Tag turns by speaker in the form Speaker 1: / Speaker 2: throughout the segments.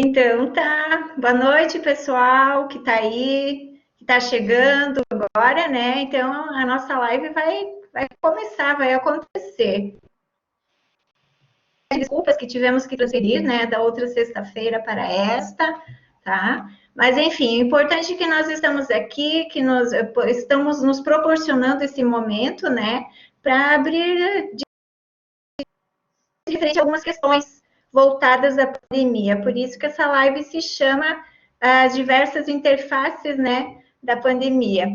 Speaker 1: Então tá, boa noite pessoal que tá aí, que tá chegando agora, né? Então a nossa live vai começar, vai acontecer. Desculpas que tivemos que transferir, né, da outra sexta-feira para esta, tá? Mas enfim, o importante é que nós estamos aqui, que nós estamos nos proporcionando esse momento, né, para abrir referente a algumas questões voltadas à pandemia. Por isso que essa live se chama as diversas interfaces, né, da pandemia.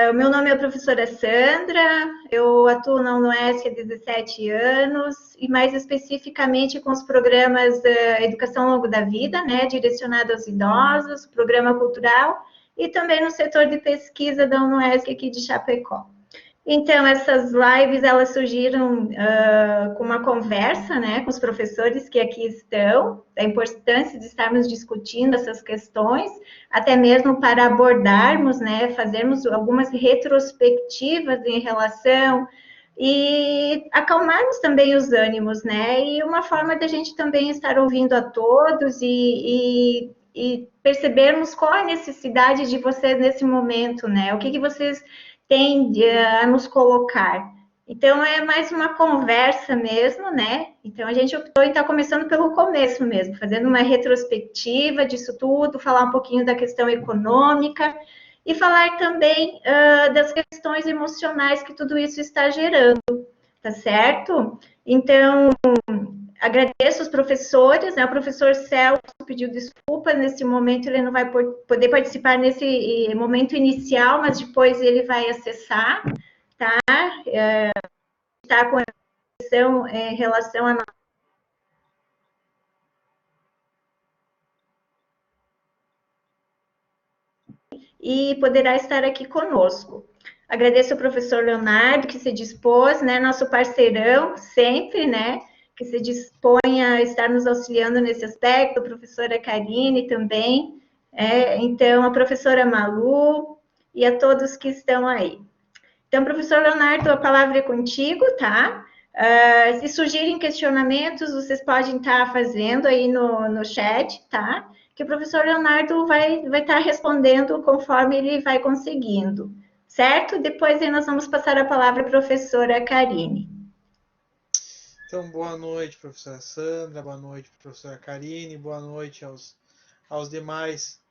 Speaker 1: O meu nome é a professora Sandra, eu atuo na UNOESC há 17 anos, e mais especificamente com os programas da Educação ao Longo da Vida, né, direcionado aos idosos, programa cultural, e também no setor de pesquisa da UNOESC aqui de Chapecó. Então, essas lives, elas surgiram com uma conversa, né, com os professores que aqui estão, da importância de estarmos discutindo essas questões, até mesmo para abordarmos, né, fazermos algumas retrospectivas em relação e acalmarmos também os ânimos, né, e uma forma da gente também estar ouvindo a todos e percebermos qual a necessidade de vocês nesse momento, né, o que vocês tende a nos colocar. Então, é mais uma conversa mesmo, né? Então, a gente optou em estar começando pelo começo mesmo, fazendo uma retrospectiva disso tudo, falar um pouquinho da questão econômica e falar também das questões emocionais que tudo isso está gerando, tá certo? Então, agradeço os professores, né? O professor Celso pediu desculpas nesse momento, ele não vai poder participar nesse momento inicial, mas depois ele vai acessar, tá? Está com a questão em relação a e poderá estar aqui conosco. Agradeço ao professor Leonardo, que se dispôs, né, nosso parceirão, sempre, né, que se dispõe a estar nos auxiliando nesse aspecto, a professora Karine também, então, a professora Malu e a todos que estão aí. Então, professor Leonardo, a palavra é contigo, tá? Se surgirem questionamentos, vocês podem estar fazendo aí no chat, tá? Que o professor Leonardo vai estar respondendo conforme ele vai conseguindo, certo? Depois aí nós vamos passar a palavra à professora Karine.
Speaker 2: Então, boa noite, professora Sandra, boa noite, professora Karine, boa noite aos demais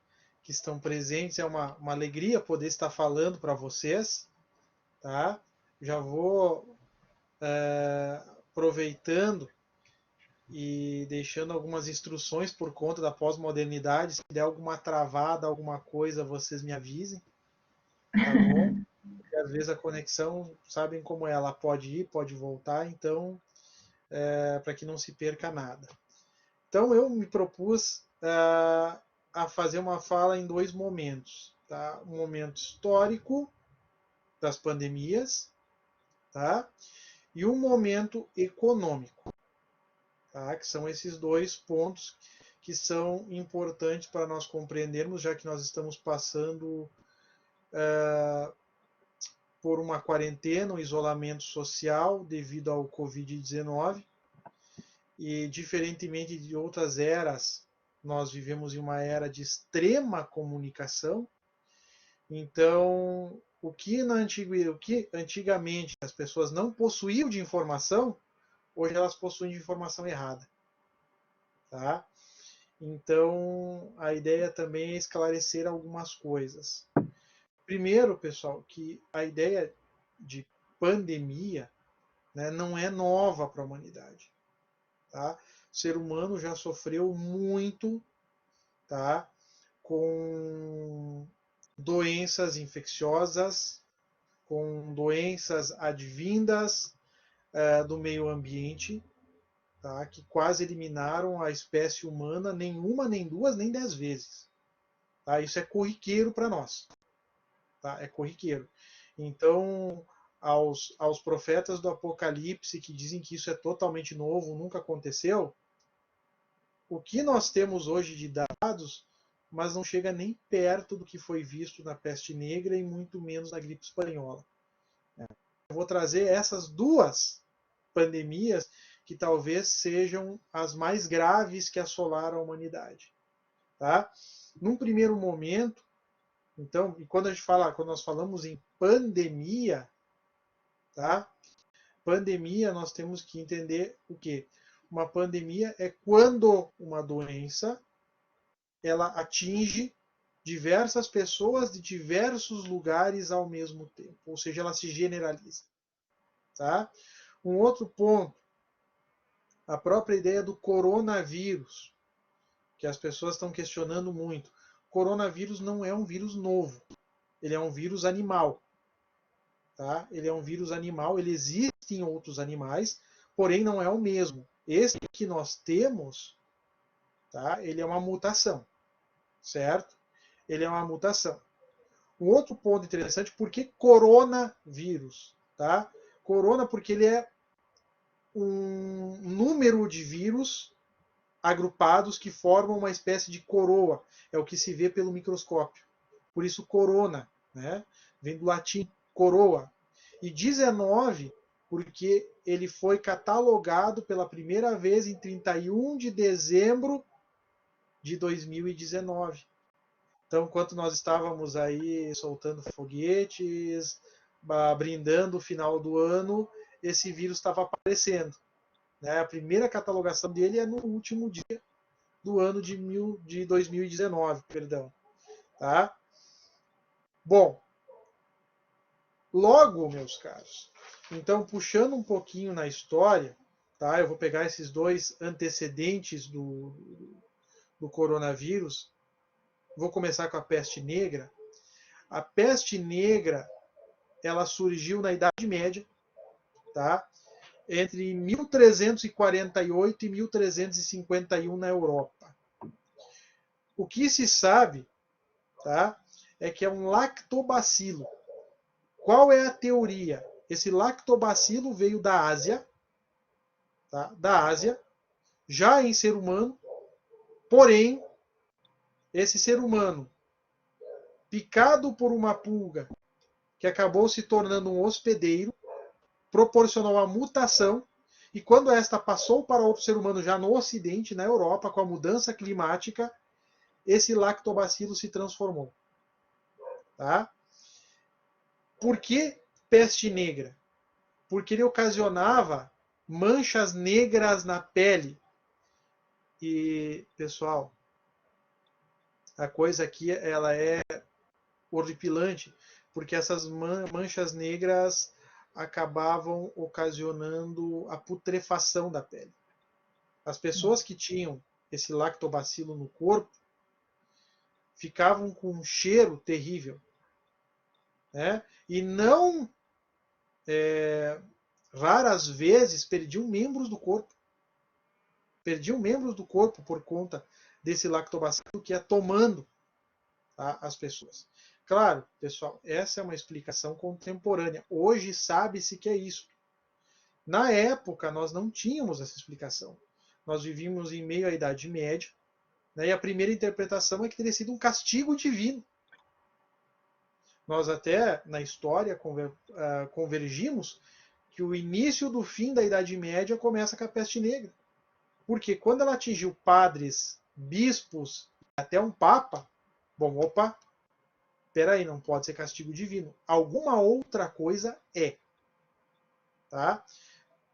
Speaker 2: que estão presentes. É uma alegria poder estar falando para vocês, tá? Já vou aproveitando e deixando algumas instruções por conta da pós-modernidade. Se der alguma travada, alguma coisa, vocês me avisem, tá bom? Porque às vezes a conexão, sabem como é, ela pode ir, pode voltar, então, para que não se perca nada. Então eu me propus a fazer uma fala em dois momentos. Tá? Um momento histórico das pandemias, tá? E um momento econômico, tá? Que são esses dois pontos que são importantes para nós compreendermos, já que nós estamos passando por uma quarentena, um isolamento social devido ao Covid-19. E, diferentemente de outras eras, nós vivemos em uma era de extrema comunicação. Então, o que antigamente as pessoas não possuíam de informação, hoje elas possuem de informação errada. Tá? Então, a ideia também é esclarecer algumas coisas. Primeiro, pessoal, que a ideia de pandemia, né, não é nova para a humanidade. Tá? O ser humano já sofreu muito, tá, com doenças infecciosas, com doenças advindas do meio ambiente, tá, que quase eliminaram a espécie humana, nem uma, nem duas, nem 10 vezes. Tá? Isso é corriqueiro para nós. Tá? É corriqueiro. Então, aos profetas do Apocalipse que dizem que isso é totalmente novo, nunca aconteceu, o que nós temos hoje de dados, mas não chega nem perto do que foi visto na peste negra e muito menos na gripe espanhola. Eu vou trazer essas duas pandemias que talvez sejam as mais graves que assolaram a humanidade. Tá? Num primeiro momento, então, e quando nós falamos em pandemia, tá? Pandemia, nós temos que entender o quê? Uma pandemia é quando uma doença ela atinge diversas pessoas de diversos lugares ao mesmo tempo, ou seja, ela se generaliza. Tá? Um outro ponto, a própria ideia do coronavírus, que as pessoas estão questionando muito. Coronavírus não é um vírus novo, ele é um vírus animal. Tá? Ele é um vírus animal, ele existe em outros animais, porém não é o mesmo. Esse que nós temos, tá? Ele é uma mutação, certo? Ele é uma mutação. Um outro ponto interessante, por que coronavírus? Tá? Corona porque ele é um número de vírus agrupados que formam uma espécie de coroa. É o que se vê pelo microscópio. Por isso corona, né? Vem do latim coroa. E 19 porque ele foi catalogado pela primeira vez em 31 de dezembro de 2019. Então, enquanto nós estávamos aí soltando foguetes, brindando o final do ano, esse vírus estava aparecendo. Né? A primeira catalogação dele é no último dia do ano de 2019, perdão. Tá? Bom, logo, meus caros, então puxando um pouquinho na história, tá? Eu vou pegar esses dois antecedentes do coronavírus. Vou começar com a peste negra. A peste negra, ela surgiu na Idade Média, tá? Entre 1348 e 1351 na Europa. O que se sabe, tá? É que é um lactobacilo. Qual é a teoria? Esse lactobacilo veio da Ásia, tá? Da Ásia, já em ser humano, porém, esse ser humano, picado por uma pulga, que acabou se tornando um hospedeiro, proporcionou a mutação, e quando esta passou para outro ser humano já no Ocidente, na Europa, com a mudança climática, esse lactobacilo se transformou. Tá? Por que peste negra? Porque ele ocasionava manchas negras na pele. E, pessoal, a coisa aqui ela é horripilante, porque essas manchas negras acabavam ocasionando a putrefação da pele. As pessoas que tinham esse lactobacilo no corpo ficavam com um cheiro terrível. Né? E não raras vezes perdiam membros do corpo. Perdiam membros do corpo por conta desse lactobacilo que ia tomando, tá, as pessoas. Claro, pessoal, essa é uma explicação contemporânea. Hoje sabe-se que é isso. Na época, nós não tínhamos essa explicação. Nós vivíamos em meio à Idade Média, né, e a primeira interpretação é que teria sido um castigo divino. Nós até, na história, convergimos que o início do fim da Idade Média começa com a peste negra. Porque quando ela atingiu padres, bispos, até um papa, bom, opa, peraí, não pode ser castigo divino. Alguma outra coisa é. Tá?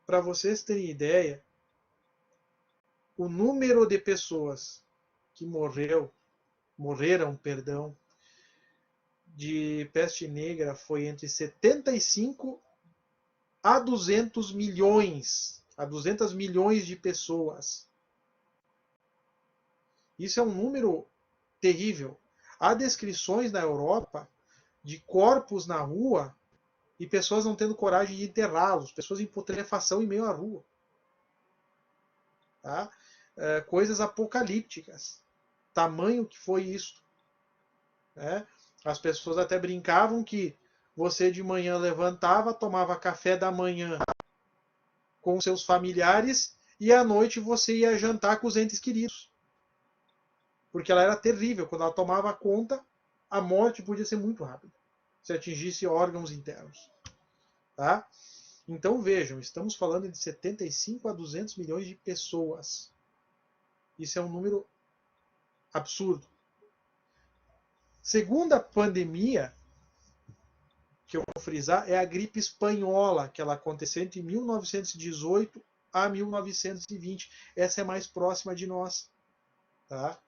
Speaker 2: Para vocês terem ideia, o número de pessoas que morreram, de peste negra foi entre 75 a 200 milhões. A 200 milhões de pessoas. Isso é um número terrível. Há descrições na Europa de corpos na rua e pessoas não tendo coragem de enterrá-los, pessoas em putrefação em meio à rua. Tá? Coisas apocalípticas. Tamanho que foi isso. Né? As pessoas até brincavam que você de manhã levantava, tomava café da manhã com seus familiares e à noite você ia jantar com os entes queridos. Porque ela era terrível. Quando ela tomava conta, a morte podia ser muito rápida, se atingisse órgãos internos. Tá? Então vejam, estamos falando de 75 a 200 milhões de pessoas. Isso é um número absurdo. Segunda pandemia que eu vou frisar é a gripe espanhola, que ela aconteceu entre 1918 a 1920. Essa é mais próxima de nós. Tá?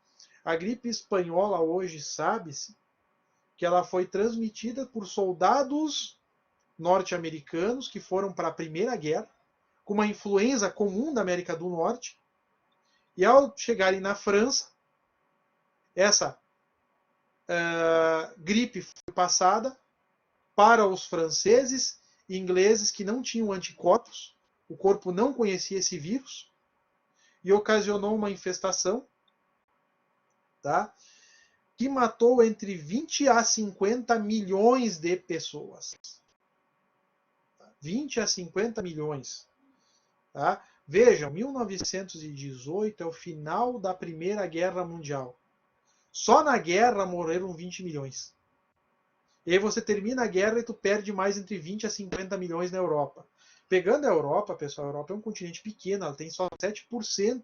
Speaker 2: A gripe espanhola hoje sabe-se que ela foi transmitida por soldados norte-americanos que foram para a Primeira Guerra, com uma influenza comum da América do Norte, e ao chegarem na França, essa gripe foi passada para os franceses e ingleses que não tinham anticorpos, o corpo não conhecia esse vírus, e ocasionou uma infestação, tá? Que matou entre 20 a 50 milhões de pessoas. 20 a 50 milhões. Tá? Vejam, 1918 é o final da Primeira Guerra Mundial. Só na guerra morreram 20 milhões. E aí você termina a guerra e tu perde mais entre 20 a 50 milhões na Europa. Pegando a Europa, pessoal, a Europa é um continente pequeno, ela tem só 7%,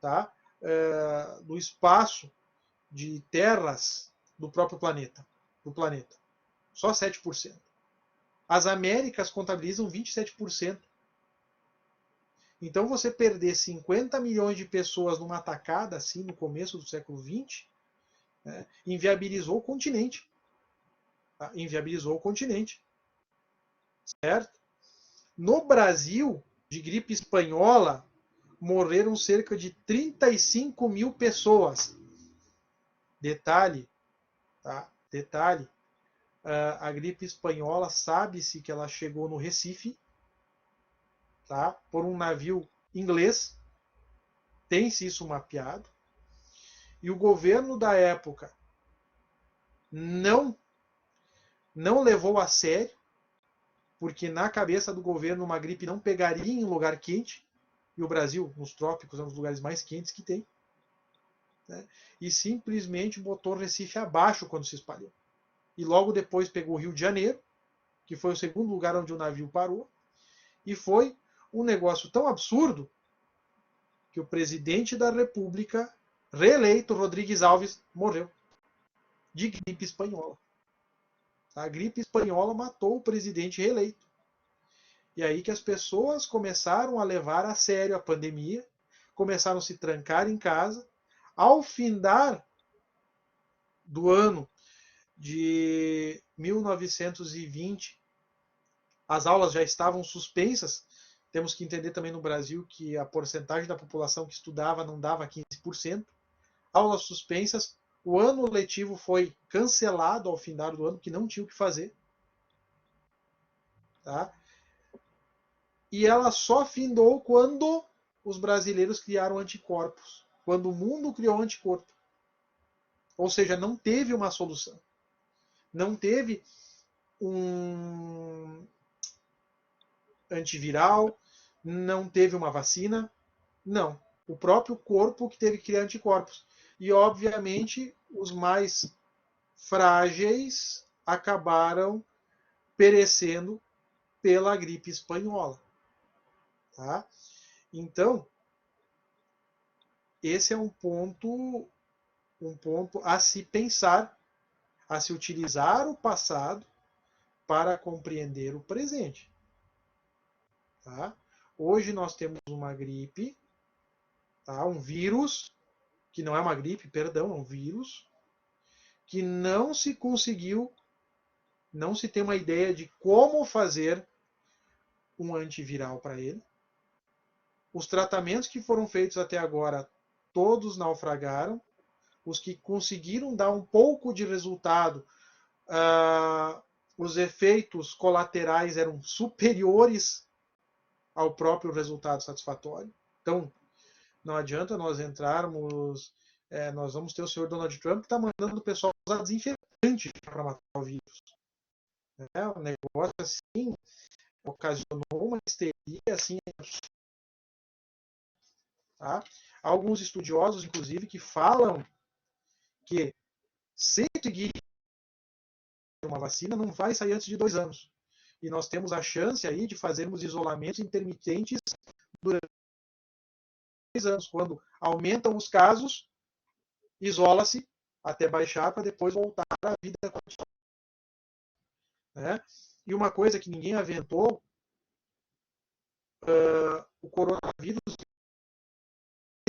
Speaker 2: tá? Do espaço de terras do próprio planeta. Do planeta. Só 7%. As Américas contabilizam 27%. Então você perder 50 milhões de pessoas numa tacada, assim, no começo do século XX, né, inviabilizou o continente. Tá? Inviabilizou o continente. Certo? No Brasil, de gripe espanhola, morreram cerca de 35 mil pessoas. Detalhe, tá? Detalhe, a gripe espanhola sabe-se que ela chegou no Recife, tá? Por um navio inglês, tem-se isso mapeado, e o governo da época não levou a sério, porque na cabeça do governo uma gripe não pegaria em lugar quente, e o Brasil, nos trópicos, é um dos lugares mais quentes que tem, né? E simplesmente botou Recife abaixo quando se espalhou. E logo depois pegou o Rio de Janeiro, que foi o segundo lugar onde o navio parou, e foi um negócio tão absurdo que o presidente da República, reeleito, Rodrigues Alves, morreu de gripe espanhola. A gripe espanhola matou o presidente reeleito. E aí que as pessoas começaram a levar a sério a pandemia, começaram a se trancar em casa. Ao findar do ano de 1920, as aulas já estavam suspensas. Temos que entender também no Brasil que a porcentagem da população que estudava não dava 15%. Aulas suspensas, o ano letivo foi cancelado ao findar do ano, que não tinha o que fazer. Tá? E ela só findou quando os brasileiros criaram anticorpos, quando o mundo criou anticorpo. Ou seja, não teve uma solução. Não teve um antiviral, não teve uma vacina. Não. O próprio corpo que teve que criar anticorpos. E, obviamente, os mais frágeis acabaram perecendo pela gripe espanhola. Tá? Então, esse é um ponto a se pensar, a se utilizar o passado para compreender o presente. Tá? Hoje nós temos uma gripe, tá? Um vírus, que não é uma gripe, perdão, é um vírus, que não se conseguiu, não se tem uma ideia de como fazer um antiviral para ele. Os tratamentos que foram feitos até agora, todos naufragaram. Os que conseguiram dar um pouco de resultado, os efeitos colaterais eram superiores ao próprio resultado satisfatório. Então, não adianta nós entrarmos, nós vamos ter o senhor Donald Trump que está mandando o pessoal usar desinfetante para matar o vírus. O negócio assim ocasionou uma histeria assim. Tá? Há alguns estudiosos, inclusive, que falam que se conseguir uma vacina, não vai sair antes de 2 anos. E nós temos a chance aí de fazermos isolamentos intermitentes durante 2 anos. Quando aumentam os casos, isola-se até baixar para depois voltar à vida cotidiana. Né? E uma coisa que ninguém aventou, o coronavírus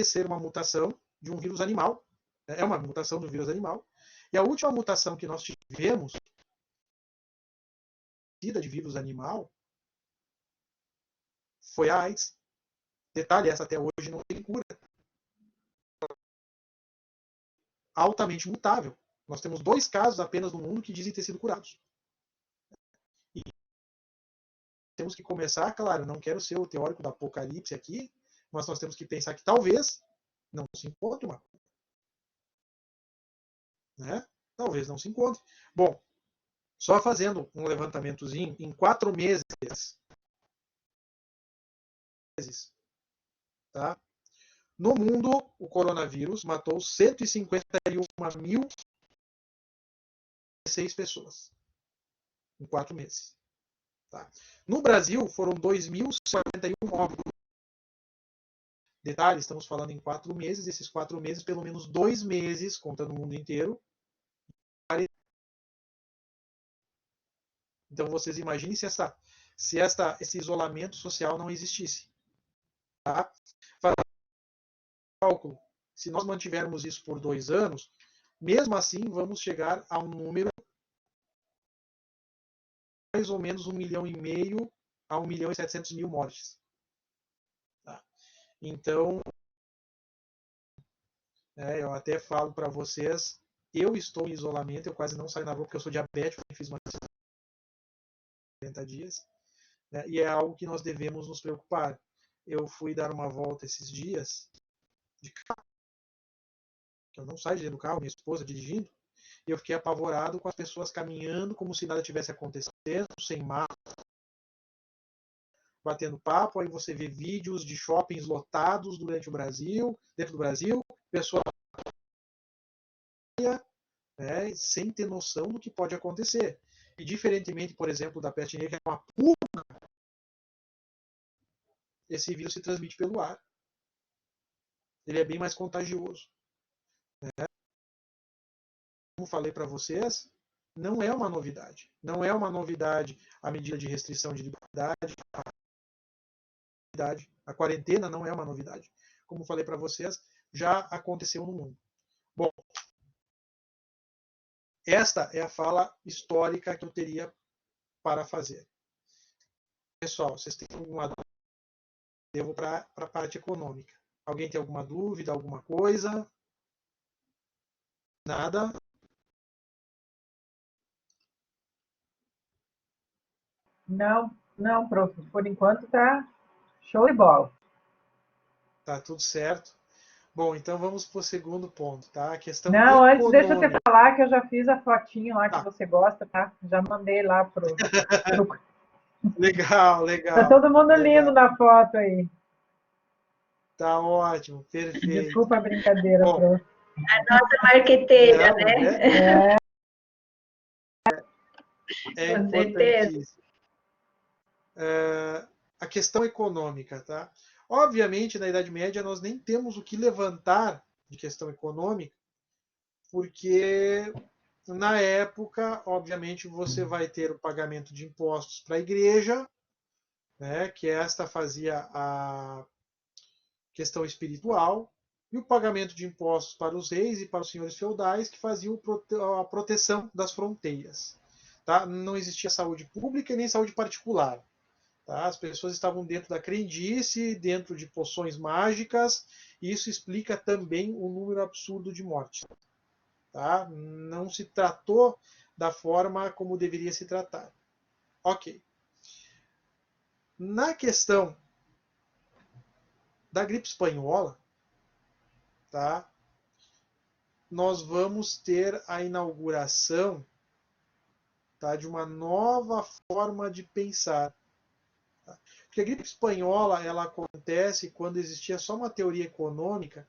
Speaker 2: ser uma mutação de um vírus animal. É uma mutação do vírus animal. E a última mutação que nós tivemos de vírus animal foi a AIDS. Detalhe, essa até hoje não tem cura. Altamente mutável. Nós temos 2 casos apenas no mundo que dizem ter sido curados. E temos que começar, claro, não quero ser o teórico do apocalipse aqui, mas nós temos que pensar que talvez não se encontre uma cura. Né? Talvez não se encontre. Bom, só fazendo um levantamentozinho, em 4 meses, tá? No mundo, o coronavírus matou 151.006 pessoas em 4 meses. Tá? No Brasil, foram 2.041 óbitos. Detalhe, estamos falando em 4 meses, esses 4 meses, pelo menos 2 meses, contando o mundo inteiro. Então vocês imaginem se esse isolamento social não existisse. Tá? Cálculo, se nós mantivermos isso por 2 anos, mesmo assim vamos chegar a um número mais ou menos 1,5 milhão a 1.700.000 mortes. Tá? Então, eu até falo para vocês, eu estou em isolamento, eu quase não saio na rua porque eu sou diabético, fiz uma 40 dias, né, e é algo que nós devemos nos preocupar. Eu fui dar uma volta esses dias de carro, eu não saio de dentro do carro, minha esposa dirigindo, e eu fiquei apavorado com as pessoas caminhando como se nada tivesse acontecendo, sem máscara, batendo papo. Aí você vê vídeos de shoppings lotados dentro do Brasil, pessoas, né, sem ter noção do que pode acontecer. E diferentemente, por exemplo, da peste negra, que é uma pulga, esse vírus se transmite pelo ar. Ele é bem mais contagioso. Né? Como falei para vocês, não é uma novidade. Não é uma novidade a medida de restrição de liberdade. A quarentena não é uma novidade. Como falei para vocês, já aconteceu no mundo. Bom, esta é a fala histórica que eu teria para fazer. Pessoal, vocês têm alguma dúvida? Eu vou para a parte econômica. Alguém tem alguma dúvida, alguma coisa? Nada?
Speaker 3: Não, prof. Por enquanto tá show de bola.
Speaker 2: Tá tudo certo. Bom, então vamos para o segundo ponto, tá? A questão
Speaker 3: Não, antes deixa eu te
Speaker 2: econômica.
Speaker 3: falar que eu já fiz a fotinho lá que
Speaker 2: Tá.
Speaker 3: você gosta, tá? Já mandei lá pro...
Speaker 2: Legal,
Speaker 3: Tá
Speaker 2: legal.
Speaker 3: todo mundo
Speaker 2: Legal.
Speaker 3: lindo na foto aí.
Speaker 2: Tá ótimo, perfeito.
Speaker 3: Desculpa a brincadeira,
Speaker 2: Bom,
Speaker 3: prof.
Speaker 1: A nossa marqueteira,
Speaker 2: não,
Speaker 1: né?
Speaker 2: é
Speaker 1: Com certeza.
Speaker 2: importantíssimo. A questão econômica, tá? Obviamente, na Idade Média, nós nem temos o que levantar de questão econômica, porque na época, obviamente, você vai ter o pagamento de impostos para a igreja, né, que esta fazia a questão espiritual, e o pagamento de impostos para os reis e para os senhores feudais, que faziam a proteção das fronteiras. Tá? Não existia saúde pública e nem saúde particular. Tá? As pessoas estavam dentro da crendice, dentro de poções mágicas, e isso explica também o número absurdo de mortes. Tá? Não se tratou da forma como deveria se tratar. Ok. Na questão da gripe espanhola, tá? Nós vamos ter a inauguração, tá, de uma nova forma de pensar. Tá? Porque a gripe espanhola ela acontece quando existia só uma teoria econômica,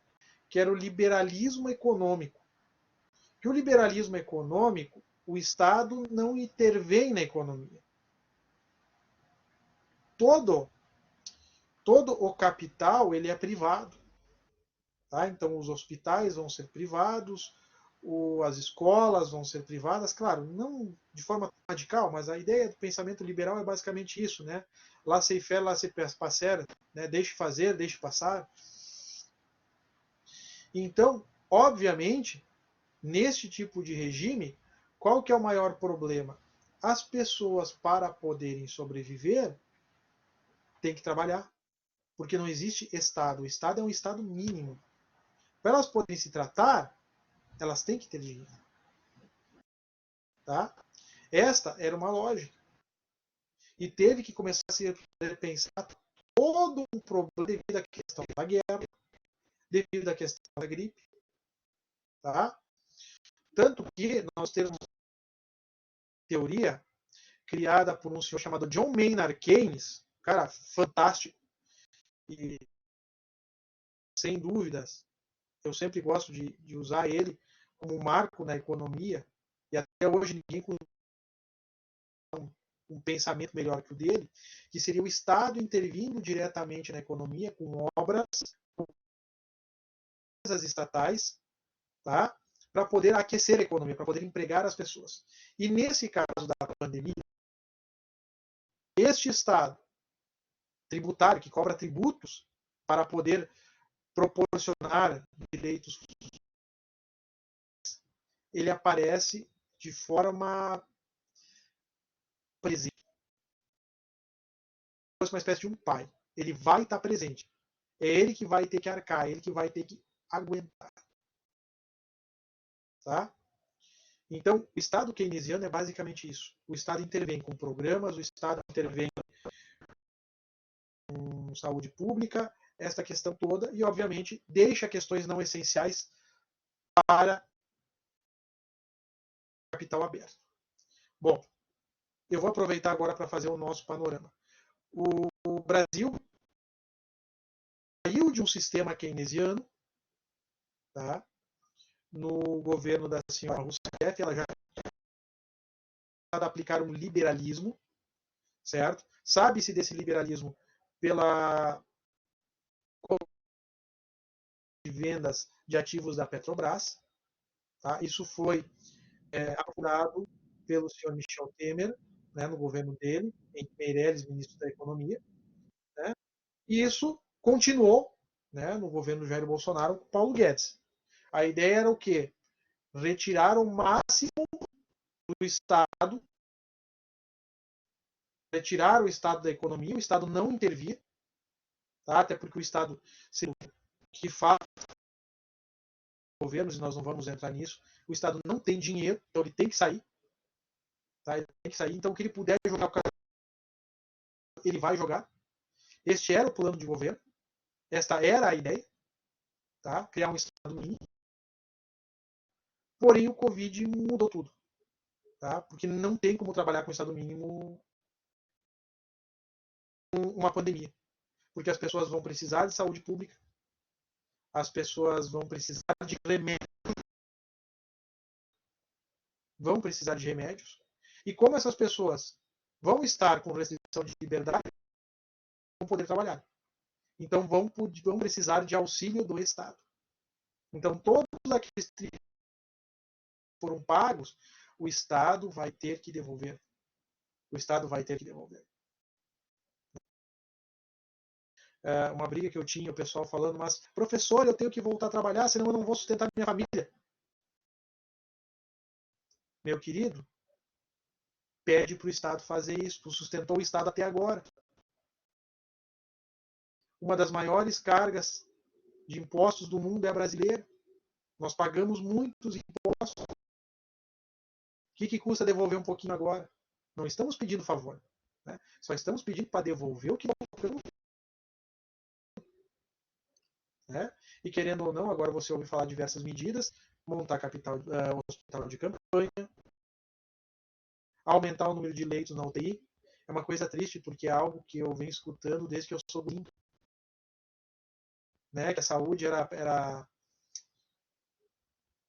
Speaker 2: que era o liberalismo econômico. Que o liberalismo econômico, o Estado não intervém na economia. todo o capital ele é privado. Tá? Então, os hospitais vão ser privados, as escolas vão ser privadas, claro, não de forma radical, mas a ideia do pensamento liberal é basicamente isso, né? Laissez-faire, laissez-passer, né? Deixe fazer, deixe passar. Então, obviamente, neste tipo de regime, qual que é o maior problema? As pessoas, para poderem sobreviver, têm que trabalhar, porque não existe Estado. O Estado é um Estado mínimo. Para elas poderem se tratar, elas têm que ter dinheiro. Tá? Esta era uma lógica. E teve que começar a se pensar todo um problema devido à questão da guerra, devido à questão da gripe. Tá? Tanto que nós temos uma teoria criada por um senhor chamado John Maynard Keynes, cara fantástico, e sem dúvidas, eu sempre gosto de usar ele como marco na economia, e até hoje ninguém com um pensamento melhor que o dele, que seria o Estado intervindo diretamente na economia com obras, com empresas estatais, tá? Para poder aquecer a economia, para poder empregar as pessoas. E nesse caso da pandemia, este Estado tributário, que cobra tributos para poder proporcionar direitos, ele aparece de forma presente. Uma espécie de um pai. Ele vai estar presente. É ele que vai ter que arcar, é ele que vai ter que aguentar. Tá? Então, o Estado keynesiano é basicamente isso. O Estado intervém com programas, o Estado intervém com saúde pública, essa questão toda, e, obviamente, deixa questões não essenciais para o capital aberto. Bom, eu vou aproveitar agora para fazer o nosso panorama. O Brasil saiu de um sistema keynesiano, tá? No governo da senhora Rousseff, ela já aplicar um liberalismo, certo? Sabe-se desse liberalismo pela de vendas de ativos da Petrobras, tá? Isso foi aprofundado pelo senhor Michel Temer, né, no governo dele, em Meirelles, ministro da Economia, né? E isso continuou, né, no governo Jair Bolsonaro com Paulo Guedes. A ideia era o quê? Retirar o máximo do Estado, retirar o Estado da economia, o Estado não intervir, tá? Até porque o Estado, que faz governos, e nós não vamos entrar nisso, o Estado não tem dinheiro, então ele tem que sair. Tá? Ele tem que sair, então o que ele puder jogar, ele vai jogar. Este era o plano de governo, esta era a ideia, tá? Criar um Estado mínimo. Porém, o Covid mudou tudo, tá? Porque não tem como trabalhar com o Estado mínimo com uma pandemia. Porque as pessoas vão precisar de saúde pública, as pessoas vão precisar de remédios, e como essas pessoas vão estar com restrição de liberdade, vão poder trabalhar. Então vão precisar de auxílio do Estado. Então todos aqueles que foram pagos, o Estado vai ter que devolver. O Estado vai ter que devolver. Uma briga que eu tinha, o pessoal falando, mas professor, eu tenho que voltar a trabalhar, senão eu não vou sustentar minha família. Meu querido, pede para o Estado fazer isso. Tu sustentou o Estado até agora. Uma das maiores cargas de impostos do mundo é a brasileira. Nós pagamos muitos impostos. O que custa devolver um pouquinho agora? Não estamos pedindo favor. Né? Só estamos pedindo para devolver o que nós. Né? E querendo ou não, agora você ouve falar de diversas medidas, montar hospital de campanha, aumentar o número de leitos na UTI. É uma coisa triste, porque é algo que eu venho escutando desde que eu sou gringo. Né? Que a saúde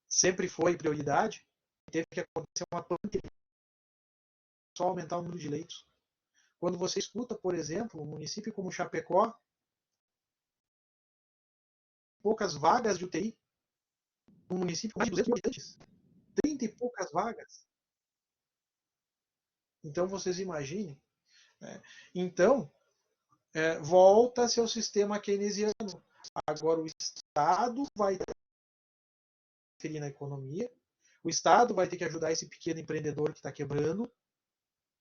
Speaker 2: sempre foi prioridade, teve que acontecer uma pandemia só aumentar o número de leitos. quando você escuta, por exemplo, um município como Chapecó, poucas vagas de UTI, um município com mais de 200 mil habitantes, 30 e poucas vagas. Então, vocês imaginem. Né? Então, volta-se ao sistema keynesiano. Agora, o Estado vai interferir na economia, o Estado vai ter que ajudar esse pequeno empreendedor que está quebrando,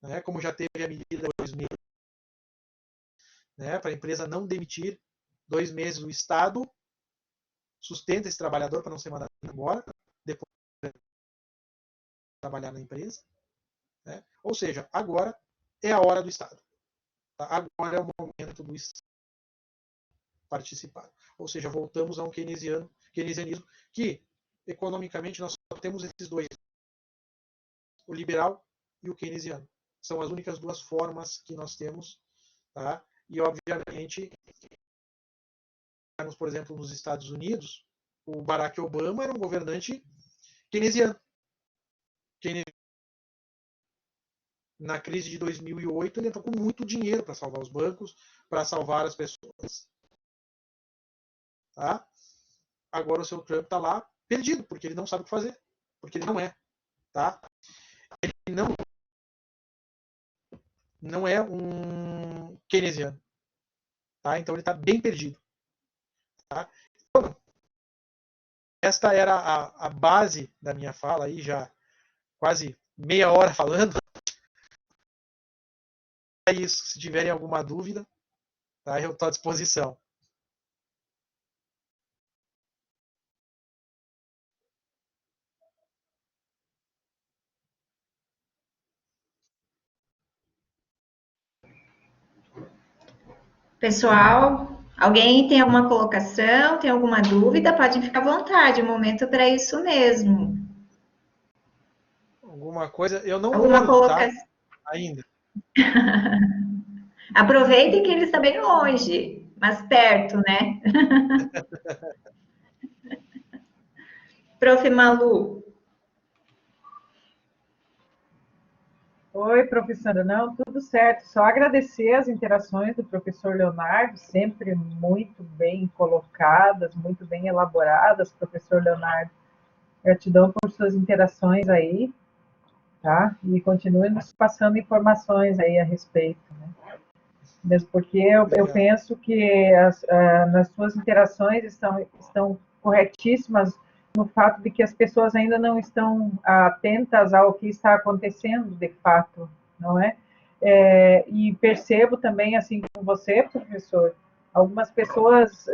Speaker 2: né? Como já teve a medida 2 meses, né? Para a empresa não demitir 2 meses, o Estado sustenta esse trabalhador para não ser mandado embora, depois de trabalhar na empresa. Né? Ou seja, agora é a hora do Estado. Tá? Agora é o momento do Estado participar. Ou seja, voltamos a um keynesianismo que, economicamente, nós só temos esses dois, o liberal e o keynesiano. São as únicas duas formas que nós temos. Tá? E, obviamente, por exemplo, nos Estados Unidos, o Barack Obama era um governante keynesiano. Na crise de 2008, ele entrou com muito dinheiro para salvar os bancos, para salvar as pessoas. Tá? Agora o seu Trump está lá perdido, porque ele não sabe o que fazer, porque ele não é. Tá? Ele não é um keynesiano. Tá? Então ele está bem perdido. Tá? Então, esta era a base da minha fala, aí já quase meia hora falando. É isso. Se tiverem alguma dúvida, tá? Eu estou à disposição.
Speaker 1: Pessoal, alguém tem alguma colocação, tem alguma dúvida? Podem ficar à vontade, o momento para isso mesmo.
Speaker 2: Alguma coisa? Eu não
Speaker 1: Alguma
Speaker 2: ouço, tá?
Speaker 1: colocação?
Speaker 2: Ainda.
Speaker 1: Aproveitem que ele está bem longe, mas perto, né? Prof. Malu.
Speaker 3: Oi, professora. Não, tudo certo. Só agradecer as interações do professor Leonardo, sempre muito bem colocadas, muito bem elaboradas, professor Leonardo. Gratidão por suas interações aí, tá? E continue nos passando informações aí a respeito, né? Mesmo porque eu penso que nas suas interações estão corretíssimas no fato de que as pessoas ainda não estão atentas ao que está acontecendo de fato, não é? E percebo também, assim como você, professor, algumas pessoas,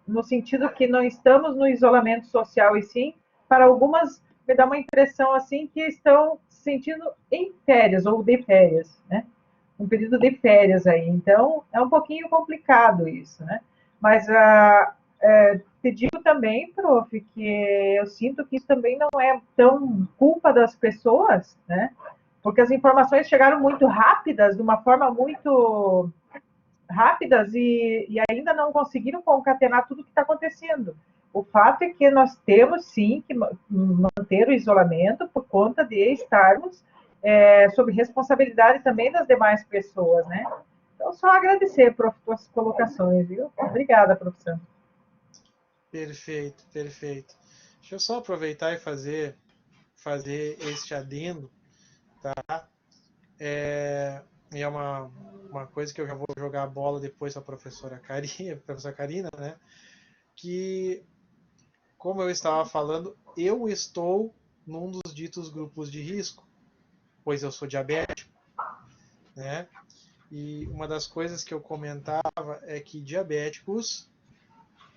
Speaker 3: no sentido que não estamos no isolamento social, e sim, para algumas, me dá uma impressão assim que estão se sentindo em férias ou de férias, né? Um período de férias aí. Então, é um pouquinho complicado isso, né? Mas te digo também, prof, que eu sinto que isso também não é tão culpa das pessoas, né? Porque as informações chegaram muito rápidas, de uma forma muito rápidas e ainda não conseguiram concatenar tudo o que está acontecendo. O fato é que nós temos sim que manter o isolamento por conta de estarmos sob responsabilidade também das demais pessoas, né? Então, só agradecer, prof, suas colocações, viu? Obrigada, professor.
Speaker 2: Perfeito, perfeito. Deixa eu só aproveitar e fazer este adendo, tá? E é uma coisa que eu já vou jogar a bola depois para a professora Karina, né? Que, como eu estava falando, eu estou num dos ditos grupos de risco, pois eu sou diabético, né? E uma das coisas que eu comentava é que diabéticos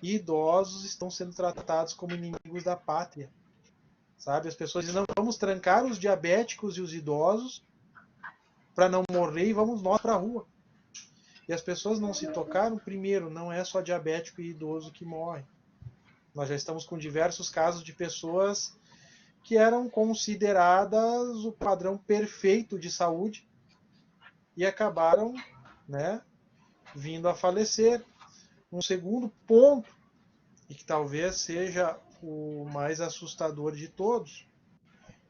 Speaker 2: e idosos estão sendo tratados como inimigos da pátria, sabe? As pessoas dizem, não, vamos trancar os diabéticos e os idosos para não morrer e vamos nós para a rua. E as pessoas não se tocaram, primeiro, não é só diabético e idoso que morre. Nós já estamos com diversos casos de pessoas que eram consideradas o padrão perfeito de saúde e acabaram, né, vindo a falecer. Um segundo ponto, e que talvez seja o mais assustador de todos,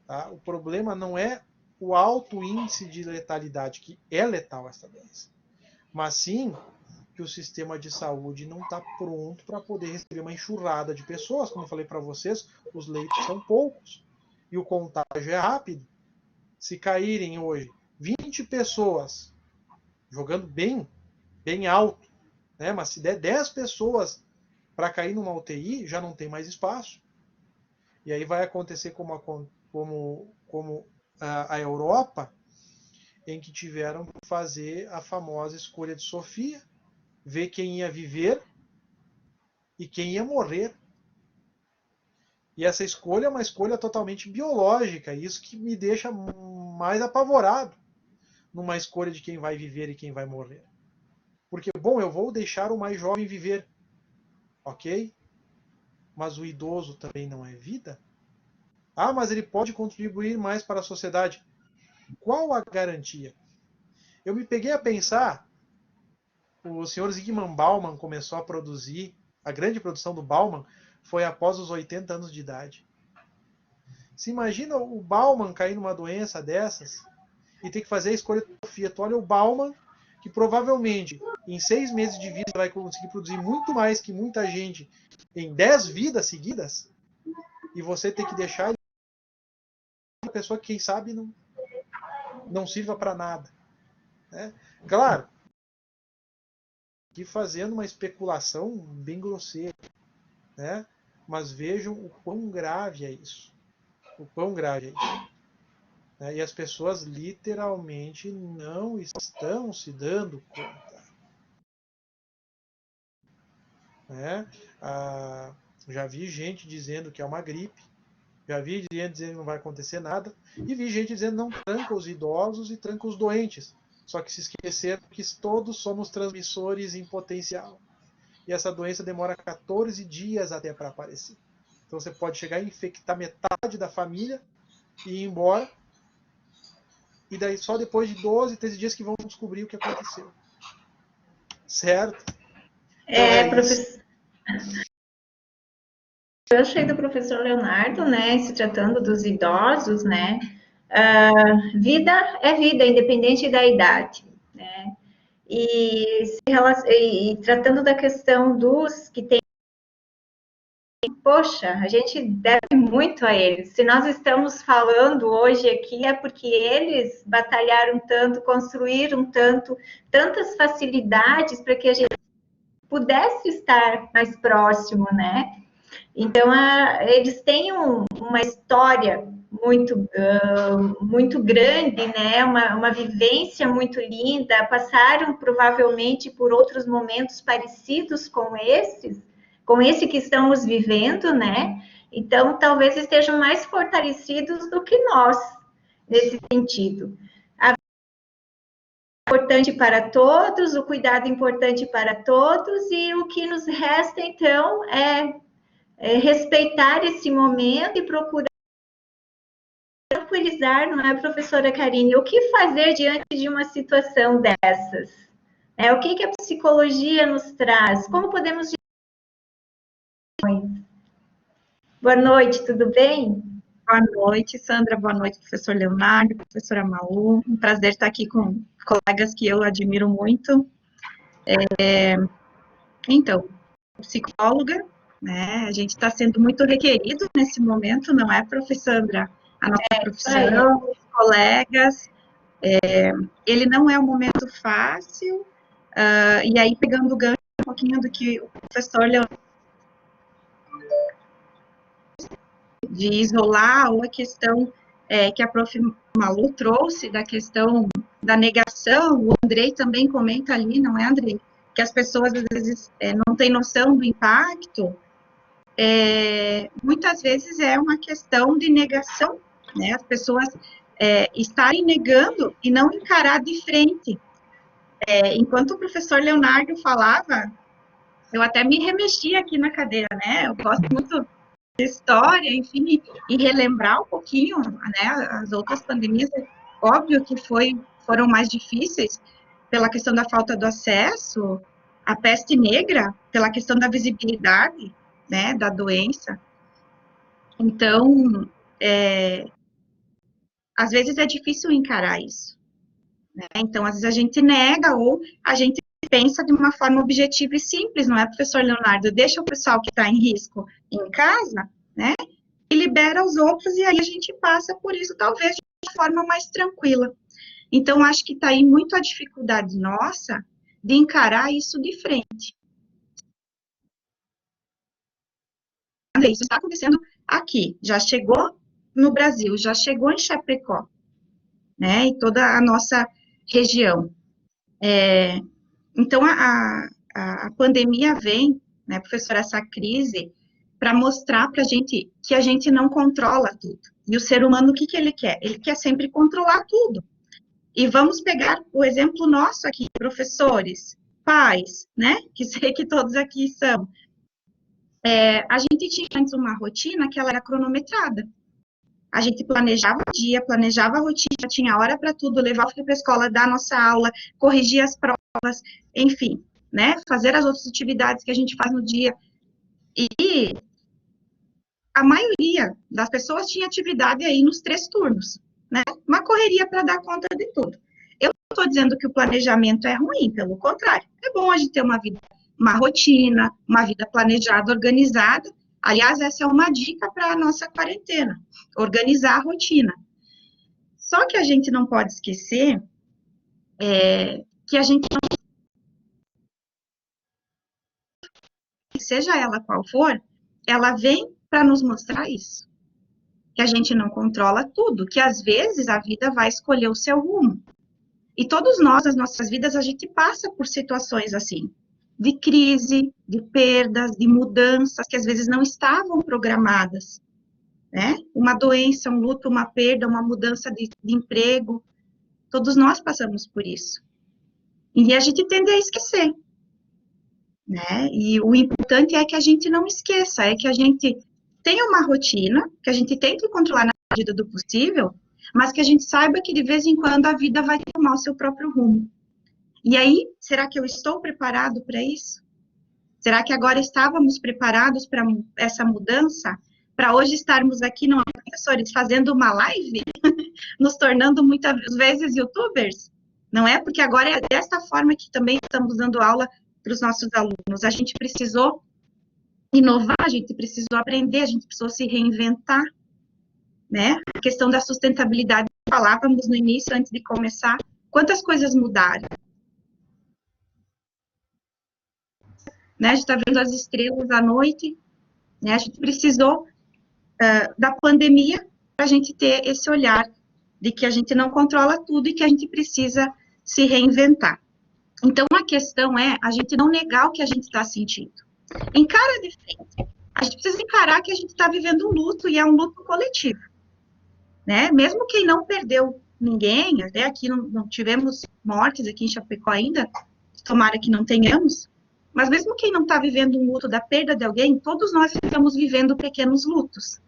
Speaker 2: tá? O problema não é o alto índice de letalidade, que é letal essa doença, mas sim que o sistema de saúde não está pronto para poder receber uma enxurrada de pessoas. Como eu falei para vocês, os leitos são poucos e o contágio é rápido. Se caírem hoje 20 pessoas jogando bem alto, né? Mas se der 10 pessoas para cair numa UTI, já não tem mais espaço. E aí vai acontecer como a Europa, em que tiveram que fazer a famosa escolha de Sofia, ver quem ia viver e quem ia morrer. E essa escolha é uma escolha totalmente biológica, isso que me deixa mais apavorado numa escolha de quem vai viver e quem vai morrer. Porque, bom, eu vou deixar o mais jovem viver, ok? Mas o idoso também não é vida? Ah, mas ele pode contribuir mais para a sociedade. Qual a garantia? Eu me peguei a pensar, o senhor Zygmunt Bauman começou a produzir, a grande produção do Bauman foi após os 80 anos de idade. Se imagina o Bauman cair numa doença dessas e ter que fazer a escolha de Sofia. Tu olha o Bauman, que provavelmente em 6 meses de vida vai conseguir produzir muito mais que muita gente em 10 vidas seguidas, e você tem que deixar ele uma pessoa que, quem sabe, não sirva para nada. Né? Claro, que fazendo uma especulação bem grosseira, né? Mas vejam o quão grave é isso. O quão grave é isso. Né? E as pessoas literalmente não estão se dando conta. Né? Já vi gente dizendo que é uma gripe, já vi gente dizendo que não vai acontecer nada, e vi gente dizendo não tranca os idosos e tranca os doentes. Só que se esqueceram que todos somos transmissores em potencial. E essa doença demora 14 dias até para aparecer. Então você pode chegar a infectar metade da família e ir embora, e daí só depois de 12, 13 dias que vão descobrir o que aconteceu. Certo? Então
Speaker 1: professor. Eu achei do professor Leonardo, né, se tratando dos idosos, né, vida é vida, independente da idade, né, e tratando da questão dos que têm, poxa, a gente deve muito a eles. Se nós estamos falando hoje aqui é porque eles batalharam tanto, construíram tantas facilidades para que a gente pudesse estar mais próximo, né? Então, eles têm uma história muito grande, né? Uma vivência muito linda, passaram provavelmente por outros momentos parecidos com esse que estamos vivendo, né? Então, talvez estejam mais fortalecidos do que nós, nesse sentido. A vida é importante para todos, o cuidado é importante para todos, e o que nos resta, então, é respeitar esse momento e procurar tranquilizar, não é, professora Karine? O que fazer diante de uma situação dessas? O que a psicologia nos traz? Como podemos... Boa noite, tudo bem?
Speaker 4: Boa noite, Sandra. Boa noite, professor Leonardo, professora Malu. Um prazer estar aqui com colegas que eu admiro muito. Então, psicóloga, né? A gente está sendo muito requerido nesse momento, não é, professora? A nossa profissão, os colegas. Ele não é um momento fácil. E aí, pegando o gancho um pouquinho do que o professor Leonardo de isolar, ou a questão que a prof. Malu trouxe, da questão da negação, o Andrei também comenta ali, não é, Andrei? Que as pessoas, às vezes, não têm noção do impacto, muitas vezes é uma questão de negação, né? As pessoas estarem negando e não encarar de frente. Enquanto o professor Leonardo falava, eu até me remexi aqui na cadeira, né? Eu gosto muito de história, enfim, e relembrar um pouquinho, né? As outras pandemias, óbvio que foram mais difíceis pela questão da falta do acesso, a peste negra, pela questão da visibilidade, né, da doença. Então, às vezes é difícil encarar isso, né? Então, às vezes a gente nega ou a gente pensa de uma forma objetiva e simples, não é, professor Leonardo? Deixa o pessoal que está em risco em casa, né? E libera os outros, e aí a gente passa por isso, talvez, de forma mais tranquila. Então, acho que está aí muito a dificuldade nossa de encarar isso de frente. Isso está acontecendo aqui, já chegou no Brasil, já chegou em Chapecó, né, e toda a nossa região. Então, a pandemia vem, né, professora, essa crise, para mostrar para a gente que a gente não controla tudo. E o ser humano, o que, que ele quer? Ele quer sempre controlar tudo. E vamos pegar o exemplo nosso aqui, professores, pais, né, que sei que todos aqui são. A gente tinha antes uma rotina que ela era cronometrada. A gente planejava o dia, planejava a rotina, tinha hora para tudo, levar o filho para a escola, dar a nossa aula, corrigir as provas, enfim, né, fazer as outras atividades que a gente faz no dia. E a maioria das pessoas tinha atividade aí nos 3 turnos, né, uma correria para dar conta de tudo. Eu não estou dizendo que o planejamento é ruim, pelo contrário, é bom a gente ter uma vida, uma rotina, uma vida planejada, organizada. Aliás, essa é uma dica para a nossa quarentena, organizar a rotina. Só que a gente não pode esquecer que a gente não, seja ela qual for, ela vem para nos mostrar isso, que a gente não controla tudo, que às vezes a vida vai escolher o seu rumo. E todos nós, nas nossas vidas, a gente passa por situações assim, de crise, de perdas, de mudanças que às vezes não estavam programadas, né? Uma doença, um luto, uma perda, uma mudança de emprego, todos nós passamos por isso. E a gente tende a esquecer, né? E o importante é que a gente não esqueça, é que a gente tenha uma rotina, que a gente tente controlar na medida do possível, mas que a gente saiba que de vez em quando a vida vai tomar o seu próprio rumo. E aí, será que eu estou preparado para isso? Será que agora estávamos preparados para essa mudança? Para hoje estarmos aqui, não, professores, fazendo uma live, nos tornando muitas vezes youtubers? Não é? Porque agora é desta forma que também estamos dando aula para os nossos alunos. A gente precisou inovar, a gente precisou aprender, a gente precisou se reinventar, né? A questão da sustentabilidade, falávamos no início, antes de começar, quantas coisas mudaram? Né? A gente está vendo as estrelas à noite, né? A gente precisou da pandemia para a gente ter esse olhar de que a gente não controla tudo e que a gente precisa se reinventar. Então, a questão é a gente não negar o que a gente está sentindo. Encara de frente. A gente precisa encarar que a gente está vivendo um luto e é um luto coletivo, né? Mesmo quem não perdeu ninguém, até aqui não tivemos mortes aqui em Chapecó ainda, tomara que não tenhamos, mas mesmo quem não está vivendo um luto da perda de alguém, todos nós estamos vivendo pequenos lutos.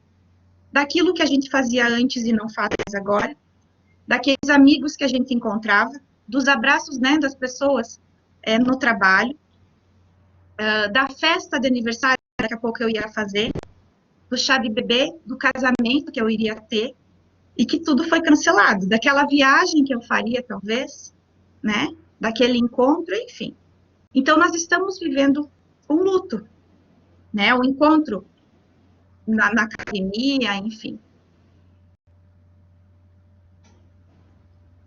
Speaker 4: Daquilo que a gente fazia antes e não faz agora, daqueles amigos que a gente encontrava, dos abraços, né, das pessoas no trabalho, da festa de aniversário que daqui a pouco eu ia fazer, do chá de bebê, do casamento que eu iria ter, e que tudo foi cancelado, daquela viagem que eu faria, talvez, né, daquele encontro, enfim. Então, nós estamos vivendo um luto, né, um encontro na academia, enfim.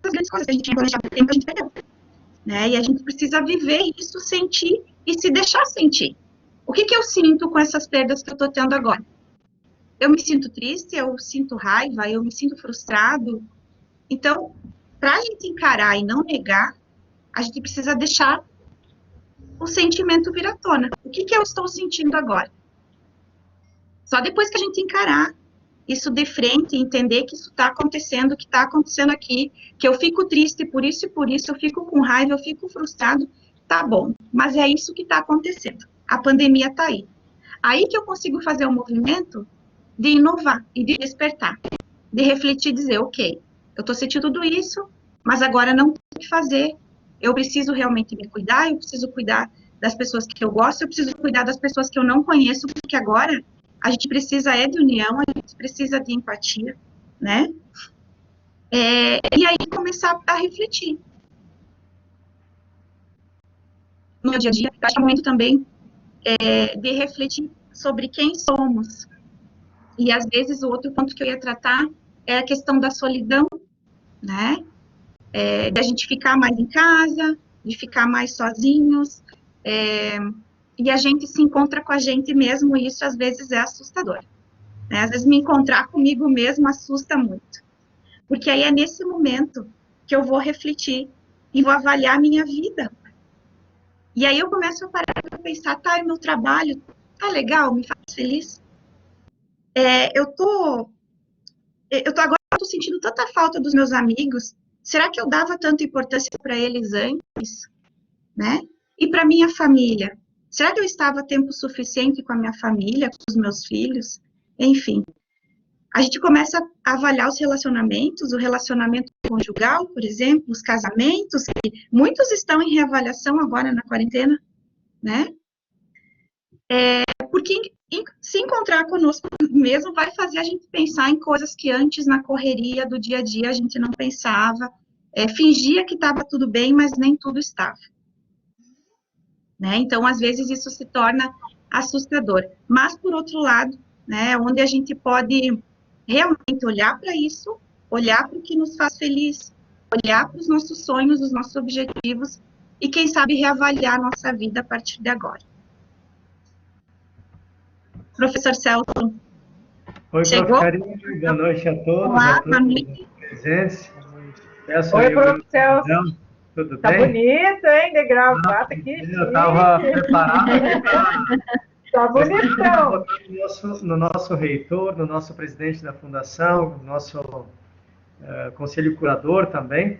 Speaker 4: As grandes coisas que a gente tinha planejado tempo, a gente perdeu, né, e a gente precisa viver isso, sentir e se deixar sentir. O que eu sinto com essas perdas que eu estou tendo agora? Eu me sinto triste, eu sinto raiva, eu me sinto frustrado. Então, para a gente encarar e não negar, a gente precisa deixar o sentimento vir à tona. O que eu estou sentindo agora? Só depois que a gente encarar isso de frente, entender que isso está acontecendo, que está acontecendo aqui, que eu fico triste por isso e por isso, eu fico com raiva, eu fico frustrado, tá bom, mas é isso que está acontecendo. A pandemia está aí. Aí que eu consigo fazer um movimento de inovar e de despertar, de refletir e dizer, ok, eu estou sentindo tudo isso, mas agora não tenho o que fazer, eu preciso realmente me cuidar, eu preciso cuidar das pessoas que eu gosto, eu preciso cuidar das pessoas que eu não conheço, porque agora a gente precisa de união, a gente precisa de empatia, né? E aí começar a refletir no meu dia a dia. Acho que é um momento também de refletir sobre quem somos. E às vezes o outro ponto que eu ia tratar é a questão da solidão, né? De a gente ficar mais em casa, de ficar mais sozinhos, e a gente se encontra com a gente mesmo, e isso às vezes é assustador, né? Às vezes me encontrar comigo mesmo assusta muito, porque aí é nesse momento que eu vou refletir e vou avaliar a minha vida. E aí eu começo a parar para pensar, tá, meu trabalho tá legal, me faz feliz? Agora eu tô sentindo tanta falta dos meus amigos. Será que eu dava tanta importância para eles antes, né? E para minha família? Será que eu estava tempo suficiente com a minha família, com os meus filhos? Enfim, a gente começa a avaliar os relacionamentos, o relacionamento conjugal, por exemplo, os casamentos, que muitos estão em reavaliação agora na quarentena, né? Porque se encontrar conosco mesmo vai fazer a gente pensar em coisas que antes, na correria do dia a dia, a gente não pensava, fingia que estava tudo bem, mas nem tudo estava. Né? Então, às vezes, isso se torna assustador. Mas, por outro lado, né, onde a gente pode realmente olhar para isso, olhar para o que nos faz feliz, olhar para os nossos sonhos, os nossos objetivos, e, quem sabe, reavaliar a nossa vida a partir de agora. Professor Celso.
Speaker 5: Oi,
Speaker 4: chegou?
Speaker 5: Prof. Karine, boa noite a todos,
Speaker 4: Olá,
Speaker 5: a todos presentes.
Speaker 3: Oi, Prof. Celso.
Speaker 5: Tudo
Speaker 3: tá
Speaker 5: bem?
Speaker 3: Bonito, hein, de gravata aqui.
Speaker 5: Eu estava preparado para...
Speaker 3: Tá bonitão.
Speaker 5: No nosso reitor, no nosso presidente da fundação, no nosso conselho curador também,